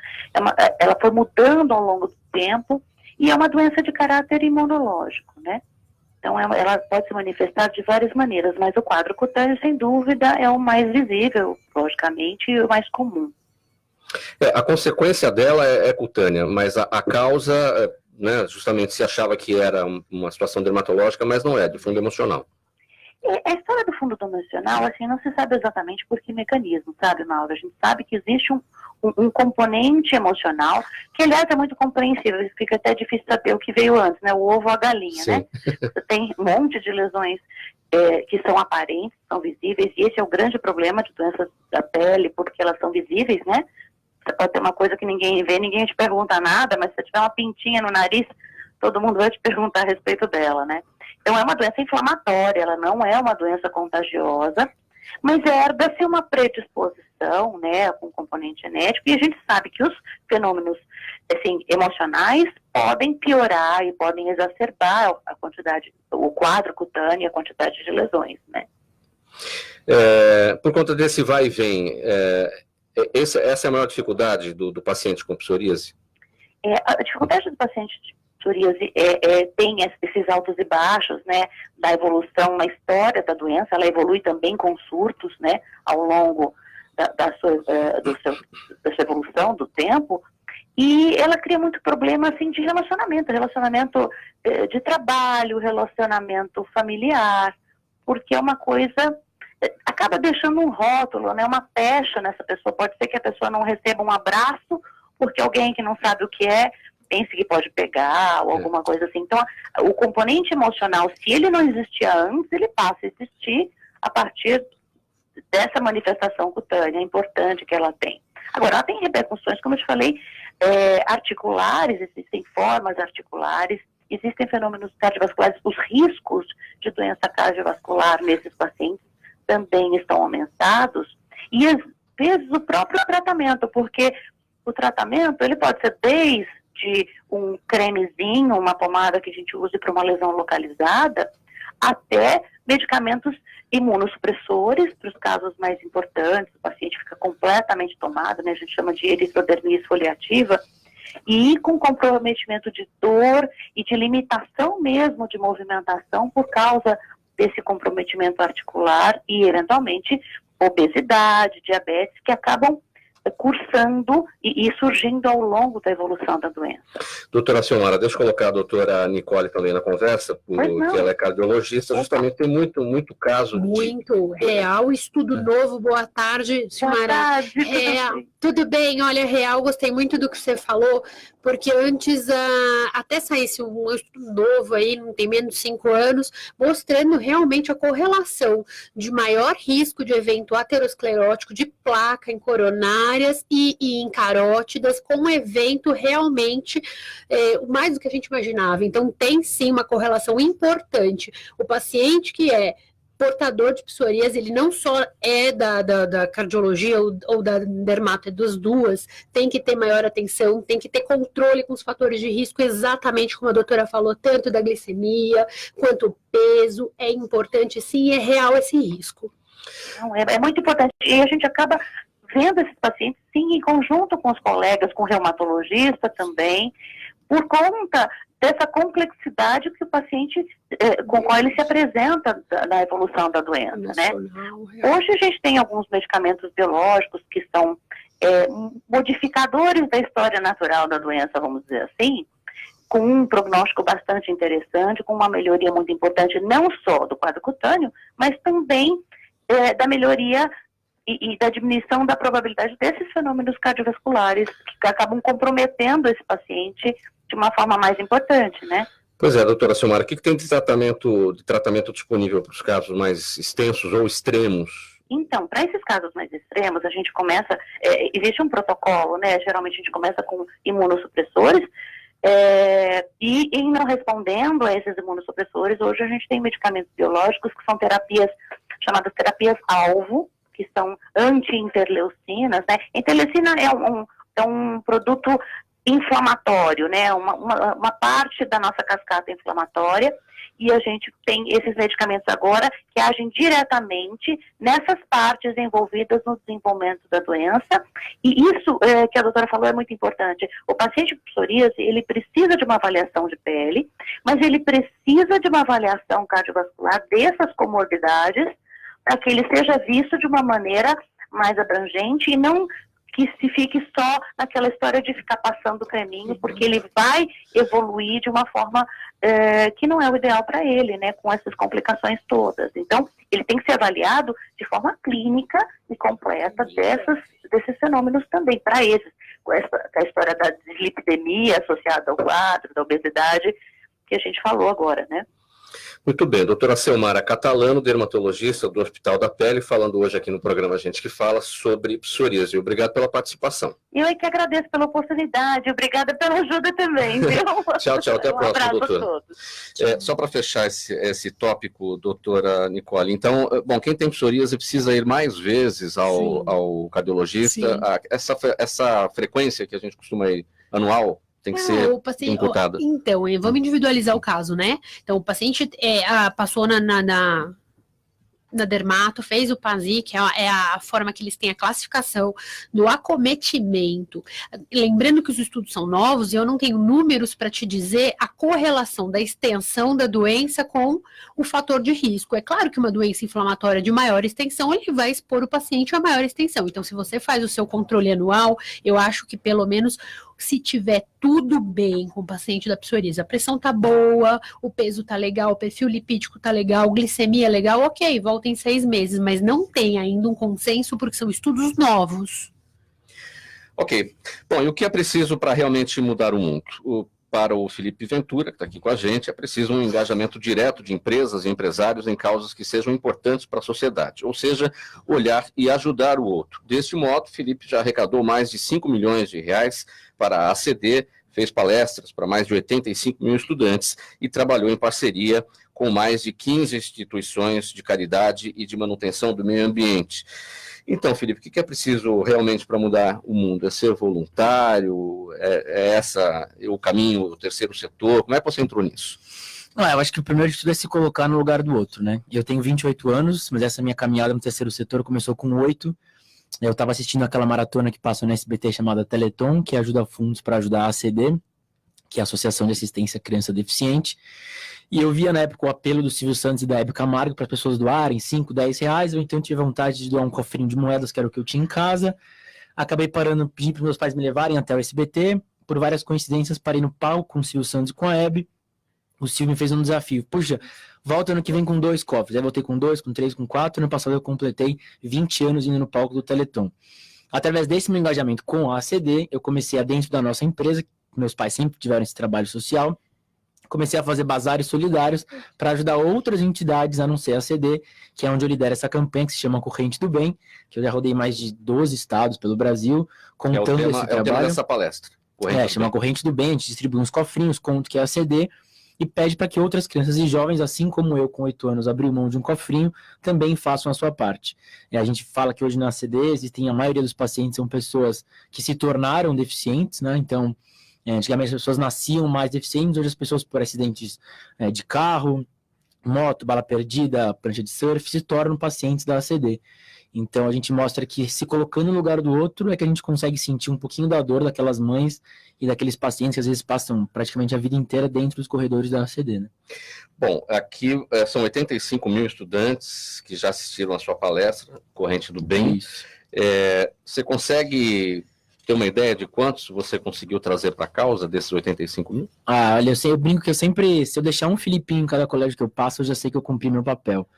ela foi mudando ao longo do tempo e é uma doença de caráter imunológico, né? Então, ela pode se manifestar de várias maneiras, mas o quadro cutâneo, sem dúvida, é o mais visível, logicamente, e o mais comum. A consequência dela é cutânea, mas a causa, né, justamente se achava que era uma situação dermatológica, mas não é, de fundo emocional. A história do fundo emocional, assim, não se sabe exatamente por que mecanismo, sabe, Mauro? A gente sabe que existe um componente emocional, que, aliás, é muito compreensível, fica até difícil saber o que veio antes, né? O ovo ou a galinha, né? Você tem um monte de lesões que são aparentes, são visíveis, e esse é o grande problema de doenças da pele, porque elas são visíveis, né? Você pode ter uma coisa que ninguém vê, ninguém te pergunta nada, mas se você tiver uma pintinha no nariz, todo mundo vai te perguntar a respeito dela, né? Então, é uma doença inflamatória, ela não é uma doença contagiosa, mas herda-se uma predisposição, né, com componente genético, e a gente sabe que os fenômenos, assim, emocionais podem piorar e podem exacerbar a quantidade, o quadro cutâneo e a quantidade de lesões, né? Por conta desse vai e vem, essa é a maior dificuldade do paciente com psoríase? A dificuldade do paciente de psoríase tem esses altos e baixos, né, da evolução na história da doença. Ela evolui também com surtos, né, ao longo da sua evolução, do tempo, e ela cria muito problema, assim, de relacionamento de trabalho, relacionamento familiar, porque é uma coisa, acaba deixando um rótulo, né, uma pecha nessa pessoa. Pode ser que a pessoa não receba um abraço, porque alguém que não sabe o que pensa que pode pegar, ou alguma coisa assim. Então, o componente emocional, se ele não existia antes, ele passa a existir a partir dessa manifestação cutânea importante que ela tem. Agora, ela tem repercussões, como eu te falei, articulares, existem formas articulares, existem fenômenos cardiovasculares, os riscos de doença cardiovascular nesses pacientes também estão aumentados, e às vezes o próprio tratamento, porque o tratamento, ele pode ser desde um cremezinho, uma pomada que a gente use para uma lesão localizada, até medicamentos imunossupressores, para os casos mais importantes, o paciente fica completamente tomado, né, a gente chama de eritrodermia esfoliativa, e com comprometimento de dor e de limitação mesmo de movimentação por causa desse comprometimento articular e, eventualmente, obesidade, diabetes, que acabam cursando e surgindo ao longo da evolução da doença. Doutora Silmara, deixa eu colocar a doutora Nicole também na conversa, porque ela é cardiologista, justamente tem muito caso. Real, estudo novo, boa tarde, Silmara. Boa tarde. Tudo bem, olha, real, gostei muito do que você falou, porque antes até saísse um estudo novo aí, não tem menos de 5 anos, mostrando realmente a correlação de maior risco de evento aterosclerótico, de placa em coronárias e em carótidas, com um evento realmente mais do que a gente imaginava. Então, tem sim uma correlação importante. O paciente que é portador de psoríase, ele não só é da cardiologia ou da dermato, é das duas, tem que ter maior atenção, tem que ter controle com os fatores de risco, exatamente como a doutora falou, tanto da glicemia quanto o peso, é importante sim, é real esse risco. Não, é muito importante, e a gente acaba vendo esses pacientes, sim, em conjunto com os colegas, com o reumatologista também, por conta dessa complexidade que o paciente, com qual ele se apresenta na evolução da doença, né? Hoje a gente tem alguns medicamentos biológicos que são modificadores da história natural da doença, vamos dizer assim, com um prognóstico bastante interessante, com uma melhoria muito importante, não só do quadro cutâneo, mas também da melhoria e da diminuição da probabilidade desses fenômenos cardiovasculares que acabam comprometendo esse paciente de uma forma mais importante, né? Pois é, doutora Silmara, o que tem de tratamento disponível para os casos mais extensos ou extremos? Então, para esses casos mais extremos, a gente começa, existe um protocolo, né? Geralmente a gente começa com imunossupressores, e em não respondendo a esses imunossupressores, hoje a gente tem medicamentos biológicos que são terapias, chamadas terapias-alvo, que são anti-interleucinas, né? Interleucina é um produto inflamatório, né? Uma parte da nossa cascata inflamatória, e a gente tem esses medicamentos agora que agem diretamente nessas partes envolvidas no desenvolvimento da doença, e isso que a doutora falou é muito importante. O paciente com psoríase, ele precisa de uma avaliação de pele, mas ele precisa de uma avaliação cardiovascular dessas comorbidades, para que ele seja visto de uma maneira mais abrangente e não que se fique só naquela história de ficar passando o creminho, porque ele vai evoluir de uma forma que não é o ideal para ele, né, com essas complicações todas. Então, ele tem que ser avaliado de forma clínica e completa desses fenômenos também, para esses, com a história da dislipidemia associada ao quadro, da obesidade, que a gente falou agora, né. Muito bem, doutora Selmara Catalano, dermatologista do Hospital da Pele, falando hoje aqui no programa Gente que Fala sobre psoríase. Obrigado pela participação. Eu é que agradeço pela oportunidade, obrigada pela ajuda também, viu? Tchau, até a próxima, doutora. A todos. Só para fechar esse tópico, doutora Nicole, então, bom, quem tem psoríase precisa ir mais vezes ao cardiologista. Essa frequência que a gente costuma ir anual, tem que ser imputada. Então, vamos individualizar o caso, né? Então, o paciente passou na dermato, fez o PASI, que é a forma que eles têm a classificação do acometimento. Lembrando que os estudos são novos e eu não tenho números para te dizer a correlação da extensão da doença com o fator de risco. É claro que uma doença inflamatória de maior extensão, ele vai expor o paciente a maior extensão. Então, se você faz o seu controle anual, eu acho que pelo menos se tiver tudo bem com o paciente da psoríase, a pressão tá boa, o peso tá legal, o perfil lipídico tá legal, glicemia legal, ok, volta em 6 meses, mas não tem ainda um consenso porque são estudos novos. Ok. Bom, e o que é preciso para realmente mudar o mundo? Para o Felipe Ventura, que está aqui com a gente, é preciso um engajamento direto de empresas e empresários em causas que sejam importantes para a sociedade, ou seja, olhar e ajudar o outro. Deste modo, Felipe já arrecadou mais de 5 milhões de reais para a ACD, fez palestras para mais de 85 mil estudantes e trabalhou em parceria com mais de 15 instituições de caridade e de manutenção do meio ambiente. Então, Felipe, o que é preciso realmente para mudar o mundo? É ser voluntário? É o caminho, o terceiro setor? Como é que você entrou nisso? Eu acho que o primeiro de tudo é se colocar no lugar do outro, né? Eu tenho 28 anos, mas essa minha caminhada no terceiro setor começou com 8. Eu estava assistindo aquela maratona que passa no SBT chamada Teleton, que ajuda fundos para ajudar a ACD, que é a Associação de Assistência à Criança Deficiente. E eu via na época o apelo do Silvio Santos e da Hebe Camargo para as pessoas doarem 5, 10 reais. Eu então tive vontade de doar um cofrinho de moedas, que era o que eu tinha em casa. Acabei parando, pedi para meus pais me levarem até o SBT. Por várias coincidências, parei no palco com o Silvio Santos e com a Hebe. O Silvio me fez um desafio. Puxa, volta ano que vem com 2 cofres. Aí voltei com 2, com 3, com 4. Ano passado eu completei 20 anos indo no palco do Teleton. Através desse meu engajamento com a ACD, eu comecei dentro da nossa empresa. Meus pais sempre tiveram esse trabalho social. Comecei a fazer bazares solidários para ajudar outras entidades a não ser a ACD, que é onde eu lidero essa campanha que se chama Corrente do Bem, que eu já rodei mais de 12 estados pelo Brasil, contando esse trabalho. É o tema dessa palestra. Chama Corrente do Bem, a gente distribui uns cofrinhos, conta que é a ACD, e pede para que outras crianças e jovens, assim como eu com 8 anos abriu mão de um cofrinho, também façam a sua parte. A gente fala que hoje na ACD existem, a maioria dos pacientes são pessoas que se tornaram deficientes, né? Então, antigamente as pessoas nasciam mais deficientes, hoje as pessoas por acidentes de carro, moto, bala perdida, prancha de surf, se tornam pacientes da ACD. Então a gente mostra que se colocando no lugar do outro é que a gente consegue sentir um pouquinho da dor daquelas mães e daqueles pacientes que às vezes passam praticamente a vida inteira dentro dos corredores da ACD, né? Bom, aqui são 85 mil estudantes que já assistiram a sua palestra, Corrente do Bem. Você consegue ter uma ideia de quantos você conseguiu trazer para a causa desses 85 mil? Olha, eu brinco que eu sempre, se eu deixar um Filipinho em cada colégio que eu passo, eu já sei que eu cumpri meu papel.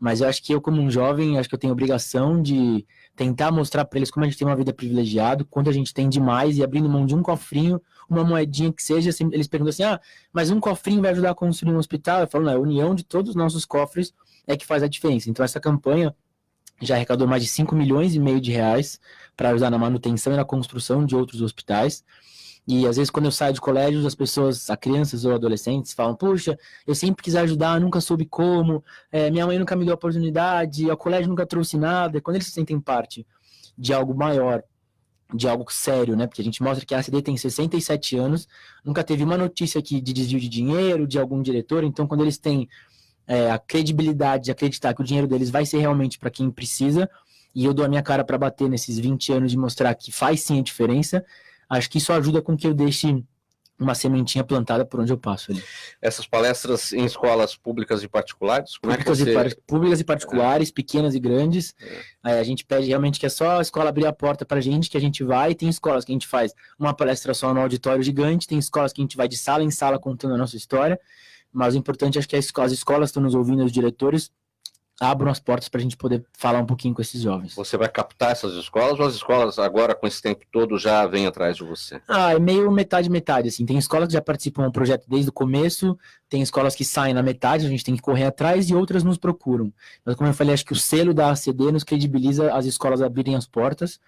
Mas eu acho que eu, como um jovem, acho que eu tenho a obrigação de tentar mostrar para eles como a gente tem uma vida privilegiada, quanto a gente tem demais, e abrindo mão de um cofrinho, uma moedinha que seja, assim, eles perguntam assim, mas um cofrinho vai ajudar a construir um hospital? Eu falo, não, a união de todos os nossos cofres é que faz a diferença. Então essa campanha já arrecadou mais de 5 milhões e meio de reais para ajudar na manutenção e na construção de outros hospitais. E às vezes quando eu saio de colégios, as pessoas, as crianças ou adolescentes falam, puxa, eu sempre quis ajudar, nunca soube como, minha mãe nunca me deu a oportunidade, o colégio nunca trouxe nada. E quando eles se sentem parte de algo maior, de algo sério, né? Porque a gente mostra que a ACD tem 67 anos, nunca teve uma notícia aqui de desvio de dinheiro, de algum diretor, então quando eles têm a credibilidade de acreditar que o dinheiro deles vai ser realmente para quem precisa, e eu dou a minha cara para bater nesses 20 anos de mostrar que faz sim a diferença, acho que isso ajuda com que eu deixe uma sementinha plantada por onde eu passo ali. Essas palestras em escolas públicas e particulares? Públicas e particulares, pequenas e grandes. A gente pede realmente que é só a escola abrir a porta pra gente, que a gente vai. Tem escolas que a gente faz uma palestra só no auditório gigante, tem escolas que a gente vai de sala em sala contando a nossa história, mas o importante acho que as escolas estão nos ouvindo, os diretores, abram as portas para a gente poder falar um pouquinho com esses jovens. Você vai captar essas escolas ou as escolas agora, com esse tempo todo, já vêm atrás de você? É meio metade, assim. Tem escolas que já participam do projeto desde o começo, tem escolas que saem na metade, a gente tem que correr atrás, e outras nos procuram. Mas como eu falei, acho que o selo da ACD nos credibiliza as escolas abrirem as portas,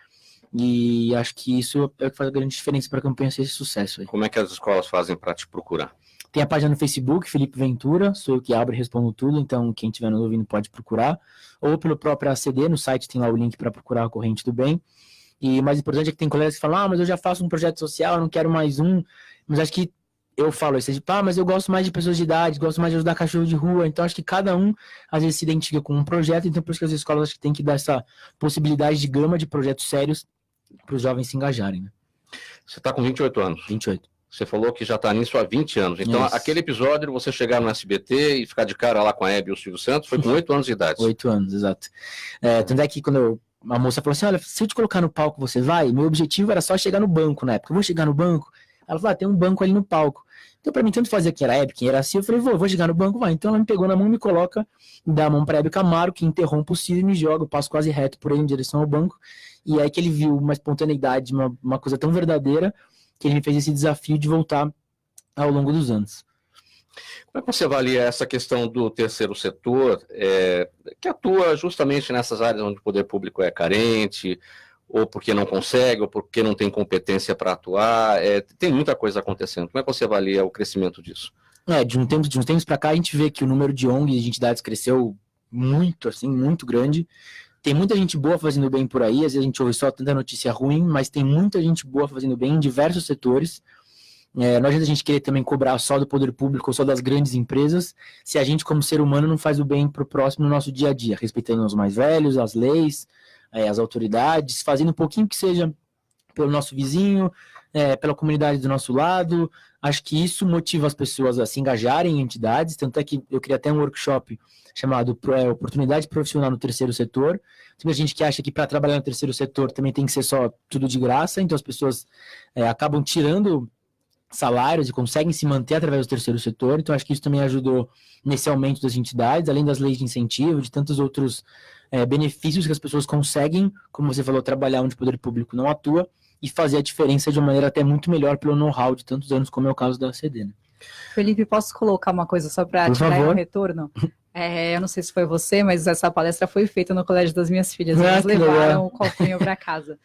e acho que isso é o que faz a grande diferença para a campanha ser esse sucesso aí. Como é que as escolas fazem para te procurar? Tem a página no Facebook, Felipe Ventura, sou eu que abro e respondo tudo, então quem estiver nos ouvindo pode procurar, ou pelo próprio ACD, no site tem lá o link para procurar a Corrente do Bem. E o mais importante é que tem colegas que falam, mas eu já faço um projeto social, eu não quero mais um, mas acho que eu falo isso, mas eu gosto mais de pessoas de idade, gosto mais de ajudar cachorro de rua, então acho que cada um às vezes se identifica com um projeto, então por isso que as escolas acho que tem que dar essa possibilidade de gama de projetos sérios para os jovens se engajarem. Né? Você está com 28 anos? 28. Você falou que já está nisso há 20 anos. Então, aquele episódio de você chegar no SBT e ficar de cara lá com a Hebe e o Silvio Santos foi com 8 anos de idade. 8 anos, exato. Tanto é que quando a moça falou assim, olha, se eu te colocar no palco, você vai? Meu objetivo era só chegar no banco na época. Eu vou chegar no banco? Ela falou, tem um banco ali no palco. Então, para mim, tanto fazia quem era a Hebe, quem era assim, eu falei, vou chegar no banco, vai. Então, ela me pegou na mão, me coloca, me dá a mão para a Hebe Camargo, que interrompe o Ciro e me joga, eu passo quase reto por ele em direção ao banco. E aí que ele viu uma espontaneidade, uma coisa tão verdadeira, que ele me fez esse desafio de voltar ao longo dos anos. Como é que você avalia essa questão do terceiro setor, que atua justamente nessas áreas onde o poder público é carente, ou porque não consegue, ou porque não tem competência para atuar? Tem muita coisa acontecendo. Como é que você avalia o crescimento disso? De uns tempos para cá, a gente vê que o número de ONGs e de entidades cresceu muito, assim, muito grande. Tem muita gente boa fazendo bem por aí, às vezes a gente ouve só tanta notícia ruim, mas tem muita gente boa fazendo bem em diversos setores. Não adianta a gente querer também cobrar só do poder público ou só das grandes empresas, se a gente, como ser humano, não faz o bem para o próximo no nosso dia a dia, respeitando os mais velhos, as leis, as autoridades, fazendo um pouquinho que seja pelo nosso vizinho, pela comunidade do nosso lado. Acho que isso motiva as pessoas a se engajarem em entidades, tanto é que eu queria até um workshop chamado Oportunidade Profissional no Terceiro Setor. Tem muita gente que acha que para trabalhar no terceiro setor também tem que ser só tudo de graça, então as pessoas acabam tirando salários e conseguem se manter através do terceiro setor, então acho que isso também ajudou nesse aumento das entidades, além das leis de incentivo, de tantos outros benefícios que as pessoas conseguem, como você falou, trabalhar onde o poder público não atua e fazer a diferença de uma maneira até muito melhor pelo know-how de tantos anos, como é o caso da ACD. Né? Felipe, posso colocar uma coisa só para te dar um retorno? Eu não sei se foi você, mas essa palestra foi feita no colégio das minhas filhas, elas levaram o cofrinho para casa.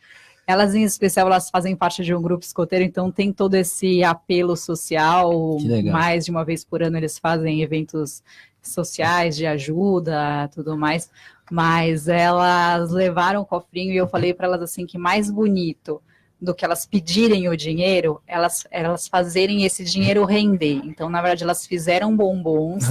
Elas, em especial, elas fazem parte de um grupo escoteiro, então tem todo esse apelo social. Mais de uma vez por ano eles fazem eventos sociais de ajuda, tudo mais. Mas elas levaram o cofrinho e eu falei para elas assim que mais bonito do que elas pedirem o dinheiro, elas fazerem esse dinheiro render. Então, na verdade, elas fizeram bombons,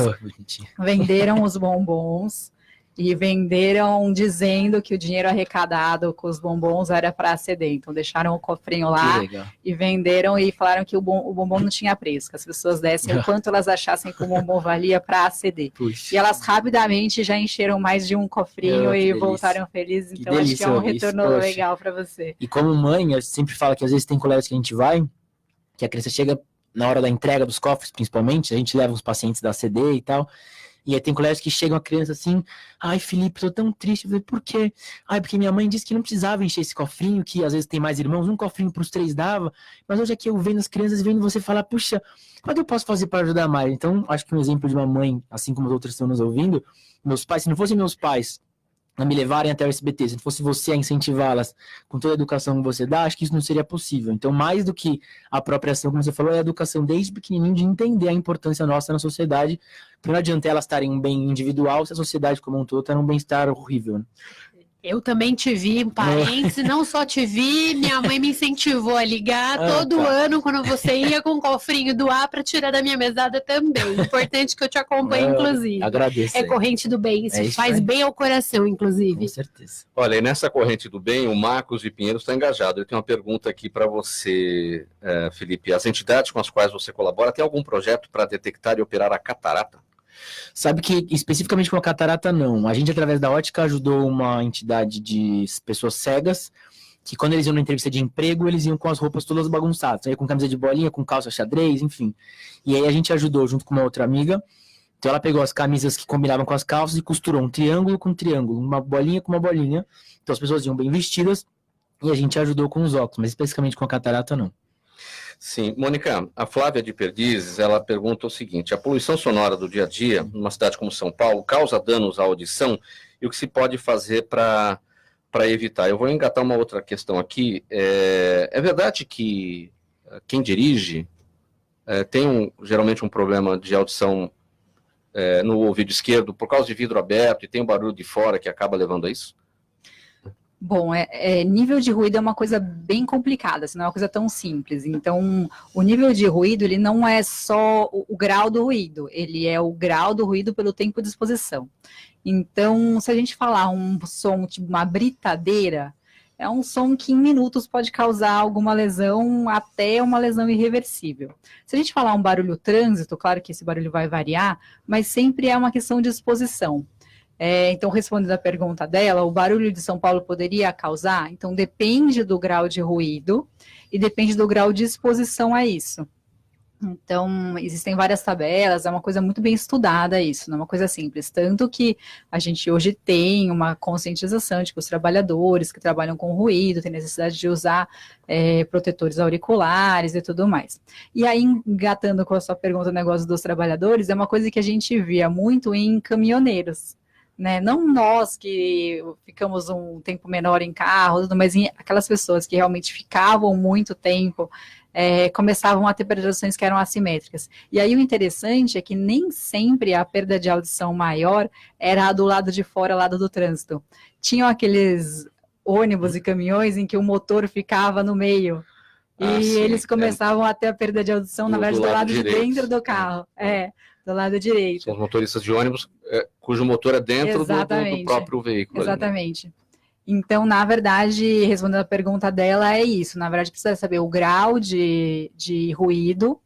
venderam os bombons, e venderam dizendo que o dinheiro arrecadado com os bombons era para a ACD. Então deixaram o cofrinho lá e venderam e falaram que o bombom não tinha preço, que as pessoas dessem o quanto elas achassem que o bombom valia para a ACD. Puxa. E elas rapidamente já encheram mais de um cofrinho e voltaram felizes. Então acho que é um retorno legal para você. E como mãe, eu sempre falo que às vezes tem colégios que a gente vai, que a criança chega na hora da entrega dos cofres, principalmente, a gente leva os pacientes da ACD e tal. E aí tem colégios que chegam a criança assim, ai, Felipe, tô tão triste. Eu falei, por quê? Ai, porque minha mãe disse que não precisava encher esse cofrinho, que às vezes tem mais irmãos, um cofrinho pros 3 dava, mas hoje aqui eu vendo as crianças, vendo você falar, puxa, quando eu posso fazer para ajudar mais? Então, acho que um exemplo de uma mãe, assim como os outros estão nos ouvindo, meus pais, se não fossem meus pais a me levarem até o SBT, se não fosse você a incentivá-las com toda a educação que você dá, acho que isso não seria possível. Então, mais do que a própria ação, como você falou, é a educação desde pequenininho de entender a importância nossa na sociedade, porque não adianta elas estarem um bem individual se a sociedade como um todo está num bem-estar horrível. Né? Eu também te vi, um parênteses, não só te vi, minha mãe me incentivou a ligar todo ano quando você ia com o cofrinho do ar para tirar da minha mesada também. Importante que eu te acompanhe, inclusive. Agradeço. É corrente do bem, isso faz bem ao coração, inclusive. Com certeza. Olha, e nessa corrente do bem, o Marcos de Pinheiro está engajado. Eu tenho uma pergunta aqui para você, Felipe. As entidades com as quais você colabora, tem algum projeto para detectar e operar a catarata? Sabe que especificamente com a catarata não. A gente, através da ótica, ajudou uma entidade de pessoas cegas, que quando eles iam na entrevista de emprego, eles iam com as roupas todas bagunçadas. Aí com camisa de bolinha, com calça xadrez, enfim. E aí a gente ajudou junto com uma outra amiga. Então ela pegou as camisas que combinavam com as calças e costurou um triângulo com um triângulo, uma bolinha com uma bolinha. Então as pessoas iam bem vestidas e a gente ajudou com os óculos, mas especificamente com a catarata não. Sim. Mônica, a Flávia de Perdizes, ela pergunta o seguinte: a poluição sonora do dia a dia, numa cidade como São Paulo, causa danos à audição e o que se pode fazer para evitar? Eu vou engatar uma outra questão aqui. É verdade que quem dirige tem geralmente um problema de audição no ouvido esquerdo por causa de vidro aberto e tem um barulho de fora que acaba levando a isso? Bom, nível de ruído é uma coisa bem complicada, assim, não é uma coisa tão simples. Então, o nível de ruído, ele não é só o grau do ruído, ele é o grau do ruído pelo tempo de exposição. Então, se a gente falar um som tipo uma britadeira, é um som que em minutos pode causar alguma lesão, até uma lesão irreversível. Se a gente falar um barulho trânsito, claro que esse barulho vai variar, mas sempre é uma questão de exposição. Então, respondendo a pergunta dela, o barulho de São Paulo poderia causar? Então, depende do grau de ruído e depende do grau de exposição a isso. Então, existem várias tabelas, é uma coisa muito bem estudada isso, não é uma coisa simples. Tanto que a gente hoje tem uma conscientização de que os trabalhadores que trabalham com ruído têm necessidade de usar protetores auriculares e tudo mais. E aí, engatando com a sua pergunta, o negócio dos trabalhadores, é uma coisa que a gente via muito em caminhoneiros. Né? Não nós que ficamos um tempo menor em carro, mas aquelas pessoas que realmente ficavam muito tempo, começavam a ter perturbações que eram assimétricas. E aí o interessante é que nem sempre a perda de audição maior era a do lado de fora, lado do trânsito. Tinham aqueles ônibus e caminhões em que o motor ficava no meio. E eles começavam a ter a perda de audição, na verdade, do lado de dentro do carro. Do lado direito. São os motoristas de ônibus cujo motor é dentro do próprio veículo. Exatamente. Ali, né? Então, na verdade, respondendo a pergunta dela, é isso. Na verdade, precisa saber o grau de ruído,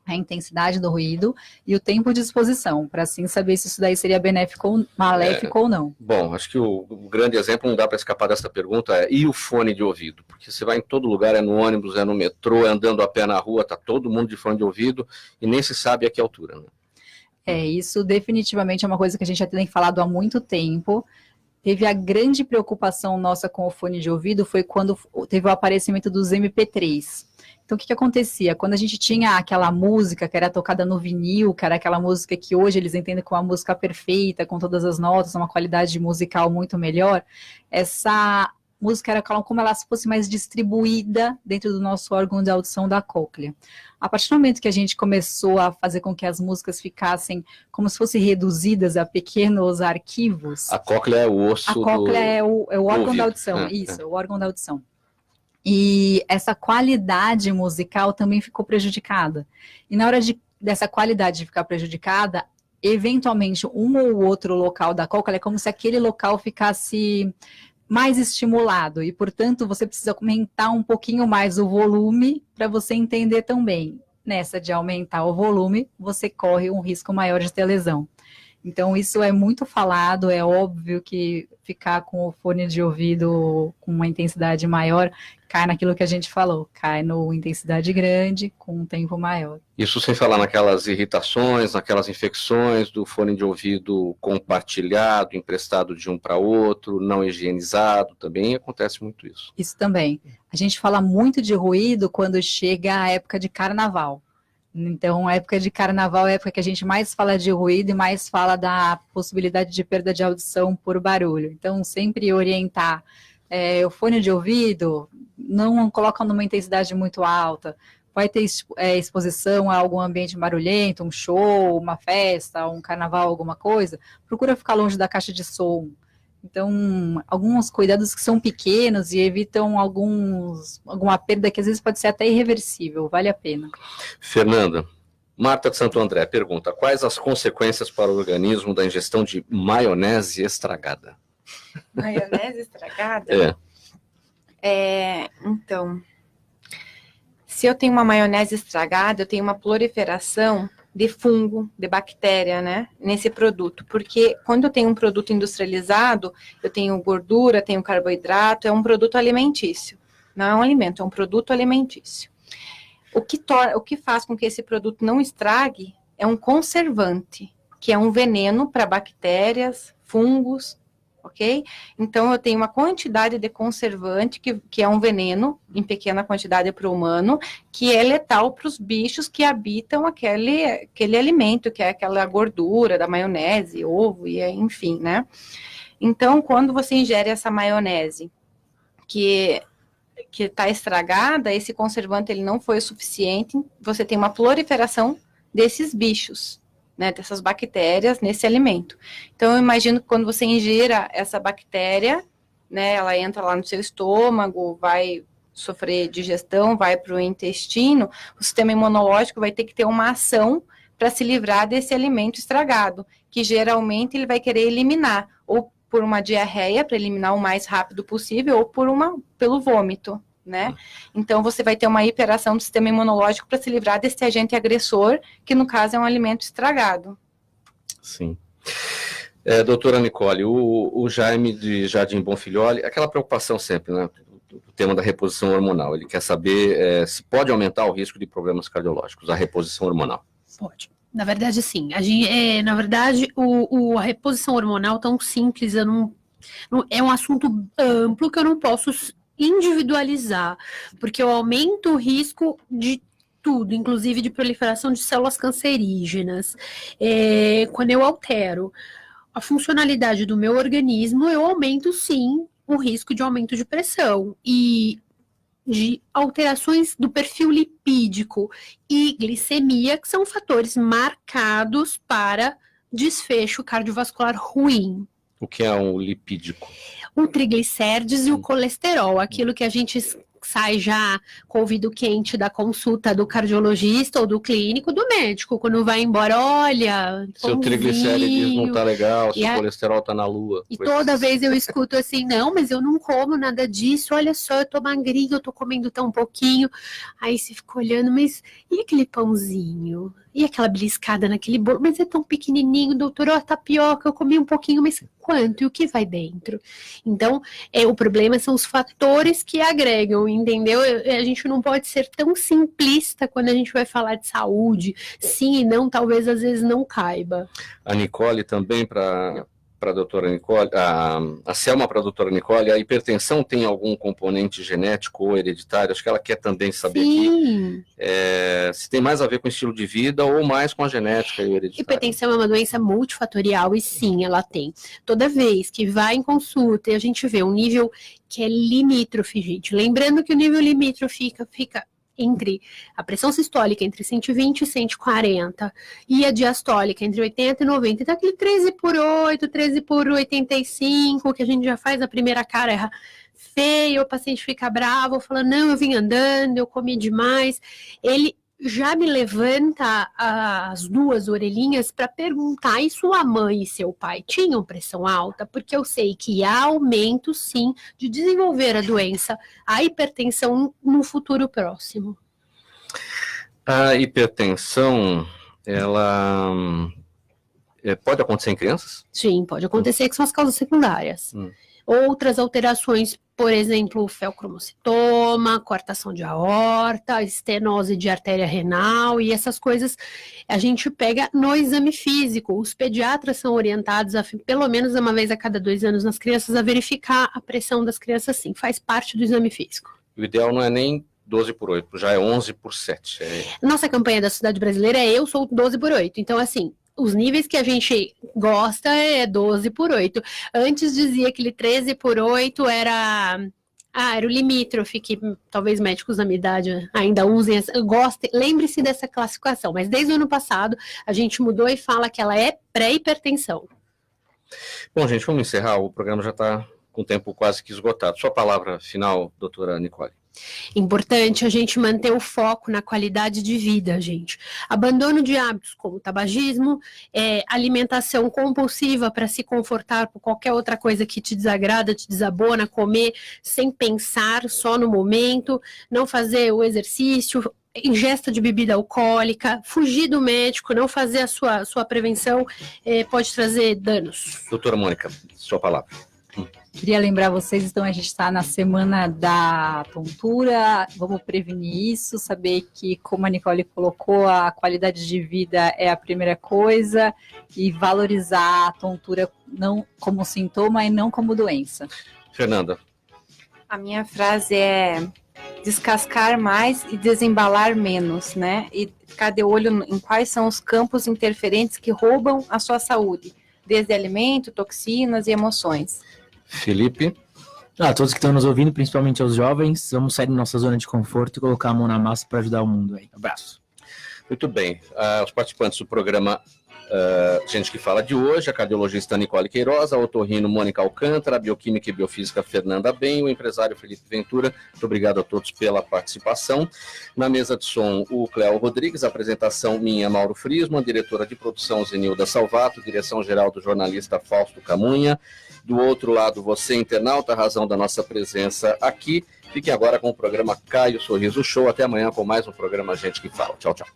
a intensidade do ruído e o tempo de exposição, para assim saber se isso daí seria benéfico ou maléfico ou não. Bom, acho que o grande exemplo, não dá para escapar dessa pergunta, e o fone de ouvido? Porque você vai em todo lugar, é no ônibus, é no metrô, é andando a pé na rua, tá todo mundo de fone de ouvido e nem se sabe a que altura, né? Isso definitivamente é uma coisa que a gente já tem falado há muito tempo. Teve a grande preocupação nossa com o fone de ouvido foi quando teve o aparecimento dos MP3. Então, o que acontecia? Quando a gente tinha aquela música que era tocada no vinil, que era aquela música que hoje eles entendem como uma música perfeita, com todas as notas, uma qualidade musical muito melhor, essa música era como ela fosse mais distribuída dentro do nosso órgão de audição da cóclea. A partir do momento que a gente começou a fazer com que as músicas ficassem como se fossem reduzidas a pequenos arquivos... A cóclea é o osso do... A cóclea é o órgão da audição, o órgão da audição. E essa qualidade musical também ficou prejudicada. E na hora dessa qualidade ficar prejudicada, eventualmente um ou outro local da cóclea é como se aquele local ficasse mais estimulado e, portanto, você precisa aumentar um pouquinho mais o volume para você entender também. Nessa de aumentar o volume, você corre um risco maior de ter lesão. Então, isso é muito falado, é óbvio que ficar com o fone de ouvido com uma intensidade maior cai naquilo que a gente falou, cai no intensidade grande com um tempo maior. Isso sem falar naquelas irritações, naquelas infecções do fone de ouvido compartilhado, emprestado de um para outro, não higienizado, também acontece muito isso. Isso também. A gente fala muito de ruído quando chega a época de carnaval. Então, a época de carnaval é a época que a gente mais fala de ruído e mais fala da possibilidade de perda de audição por barulho. Então, sempre orientar o fone de ouvido, não coloca numa intensidade muito alta, vai ter exposição a algum ambiente barulhento, um show, uma festa, um carnaval, alguma coisa, procura ficar longe da caixa de som. Então, alguns cuidados que são pequenos e evitam alguma perda que às vezes pode ser até irreversível, vale a pena. Fernanda, Marta de Santo André pergunta, quais as consequências para o organismo da ingestão de maionese estragada? Maionese estragada? Então, se eu tenho uma maionese estragada, eu tenho uma proliferação de fungo, de bactéria, né, nesse produto. Porque quando eu tenho um produto industrializado, eu tenho gordura, tenho carboidrato, é um produto alimentício. Não é um alimento, é um produto alimentício. O que faz com que esse produto não estrague é um conservante, que é um veneno para bactérias, fungos, ok? Então, eu tenho uma quantidade de conservante, que é um veneno, em pequena quantidade para o humano, que é letal para os bichos que habitam aquele alimento, que é aquela gordura da maionese, ovo, e enfim, né? Então, quando você ingere essa maionese, que está estragada, esse conservante ele não foi o suficiente, você tem uma proliferação desses bichos, né, dessas bactérias nesse alimento. Então, eu imagino que quando você ingira essa bactéria, né, ela entra lá no seu estômago, vai sofrer digestão, vai para o intestino, o sistema imunológico vai ter que ter uma ação para se livrar desse alimento estragado, que geralmente ele vai querer eliminar, ou por uma diarreia, para eliminar o mais rápido possível, ou pelo vômito, né? Então, você vai ter uma hiperação do sistema imunológico para se livrar desse agente agressor, que no caso é um alimento estragado. Sim. Doutora Nicole, o Jaime de Jardim Bonfilholi, aquela preocupação sempre, né? O tema da reposição hormonal. Ele quer saber se pode aumentar o risco de problemas cardiológicos, a reposição hormonal. Pode. Na verdade, sim. Na verdade, a reposição hormonal tão simples, é um assunto amplo que eu não posso individualizar, porque eu aumento o risco de tudo, inclusive de proliferação de células cancerígenas. Quando eu altero a funcionalidade do meu organismo, eu aumento, sim, o risco de aumento de pressão e de alterações do perfil lipídico e glicemia, que são fatores marcados para desfecho cardiovascular ruim. O que é um lipídico? O triglicérides e o colesterol, aquilo que a gente sai já com o ouvido quente da consulta do cardiologista ou do clínico, do médico, quando vai embora, olha, seu triglicérides não tá legal, seu colesterol tá na lua. E toda vez eu escuto assim, não, mas eu não como nada disso, olha só, eu tô magrinho, eu tô comendo tão pouquinho. Aí você fica olhando, mas e aquele pãozinho? E aquela beliscada naquele bolo? Mas é tão pequenininho, doutor, ó, tapioca, eu comi um pouquinho, mas quanto? E o que vai dentro? Então, o problema são os fatores que agregam, entendeu? A gente não pode ser tão simplista quando a gente vai falar de saúde. Sim e não, talvez às vezes não caiba. A Nicole também, para a doutora Nicole, a Selma para a doutora Nicole, a hipertensão tem algum componente genético ou hereditário? Acho que ela quer também saber aqui se tem mais a ver com o estilo de vida ou mais com a genética e o hereditário. Hipertensão é uma doença multifatorial e sim, ela tem. Toda vez que vai em consulta e a gente vê um nível que é limítrofe, gente, lembrando que o nível limítrofe fica entre a pressão sistólica entre 120 e 140 e a diastólica entre 80 e 90, então aquele 13/8, 13/85, que a gente já faz a primeira cara feia, o paciente fica bravo, fala, não, eu vim andando, eu comi demais, ele já me levanta as duas orelhinhas para perguntar, e sua mãe e seu pai tinham pressão alta? Porque eu sei que há aumento, sim, de desenvolver a doença, a hipertensão no futuro próximo. A hipertensão, ela pode acontecer em crianças? Sim, pode acontecer, que são as causas secundárias. Outras alterações, por exemplo, feocromocitoma, coartação de aorta, estenose de artéria renal e essas coisas a gente pega no exame físico. Os pediatras são orientados a, pelo menos uma vez a cada 2 anos nas crianças, a verificar a pressão das crianças, sim, faz parte do exame físico. O ideal não é nem 12/8, já é 11/7. Nossa campanha da Sociedade Brasileira é eu sou 12/8, então assim, os níveis que a gente gosta é 12/8. Antes dizia que ele 13/8 era o limítrofe, que talvez médicos da minha idade ainda usem, lembre-se dessa classificação, mas desde o ano passado a gente mudou e fala que ela é pré-hipertensão. Bom, gente, vamos encerrar. O programa já está com o tempo quase que esgotado. Sua palavra final, doutora Nicole. Importante a gente manter o foco na qualidade de vida, gente. Abandono de hábitos como tabagismo, alimentação compulsiva para se confortar por qualquer outra coisa que te desagrada, te desabona, comer sem pensar, só no momento, não fazer o exercício, ingesta de bebida alcoólica, fugir do médico, não fazer a sua prevenção, pode trazer danos. Doutora Mônica, sua palavra. Queria lembrar vocês, então, a gente está na semana da tontura, vamos prevenir isso, saber que, como a Nicole colocou, a qualidade de vida é a primeira coisa e valorizar a tontura não como sintoma e não como doença. Fernanda. A minha frase é descascar mais e desembalar menos, né? E ficar de olho em quais são os campos interferentes que roubam a sua saúde, desde alimento, toxinas e emoções. Felipe. Todos que estão nos ouvindo, principalmente aos jovens, vamos sair da nossa zona de conforto e colocar a mão na massa para ajudar o mundo aí. Abraço. Muito bem. Os participantes do programa Gente que Fala de hoje, a cardiologista Nicole Queiroz, a otorrino Mônica Alcântara, a bioquímica e biofísica Fernanda Ben, o empresário Felipe Ventura. Muito obrigado a todos pela participação. Na mesa de som, o Cléo Rodrigues, apresentação minha, Mauro Frisman, diretora de produção Zenilda Salvato, direção-geral do jornalista Fausto Camunha. Do outro lado, você, internauta, a razão da nossa presença aqui. Fique agora com o programa Caio Sorriso Show. Até amanhã com mais um programa Gente que Fala. Tchau, tchau.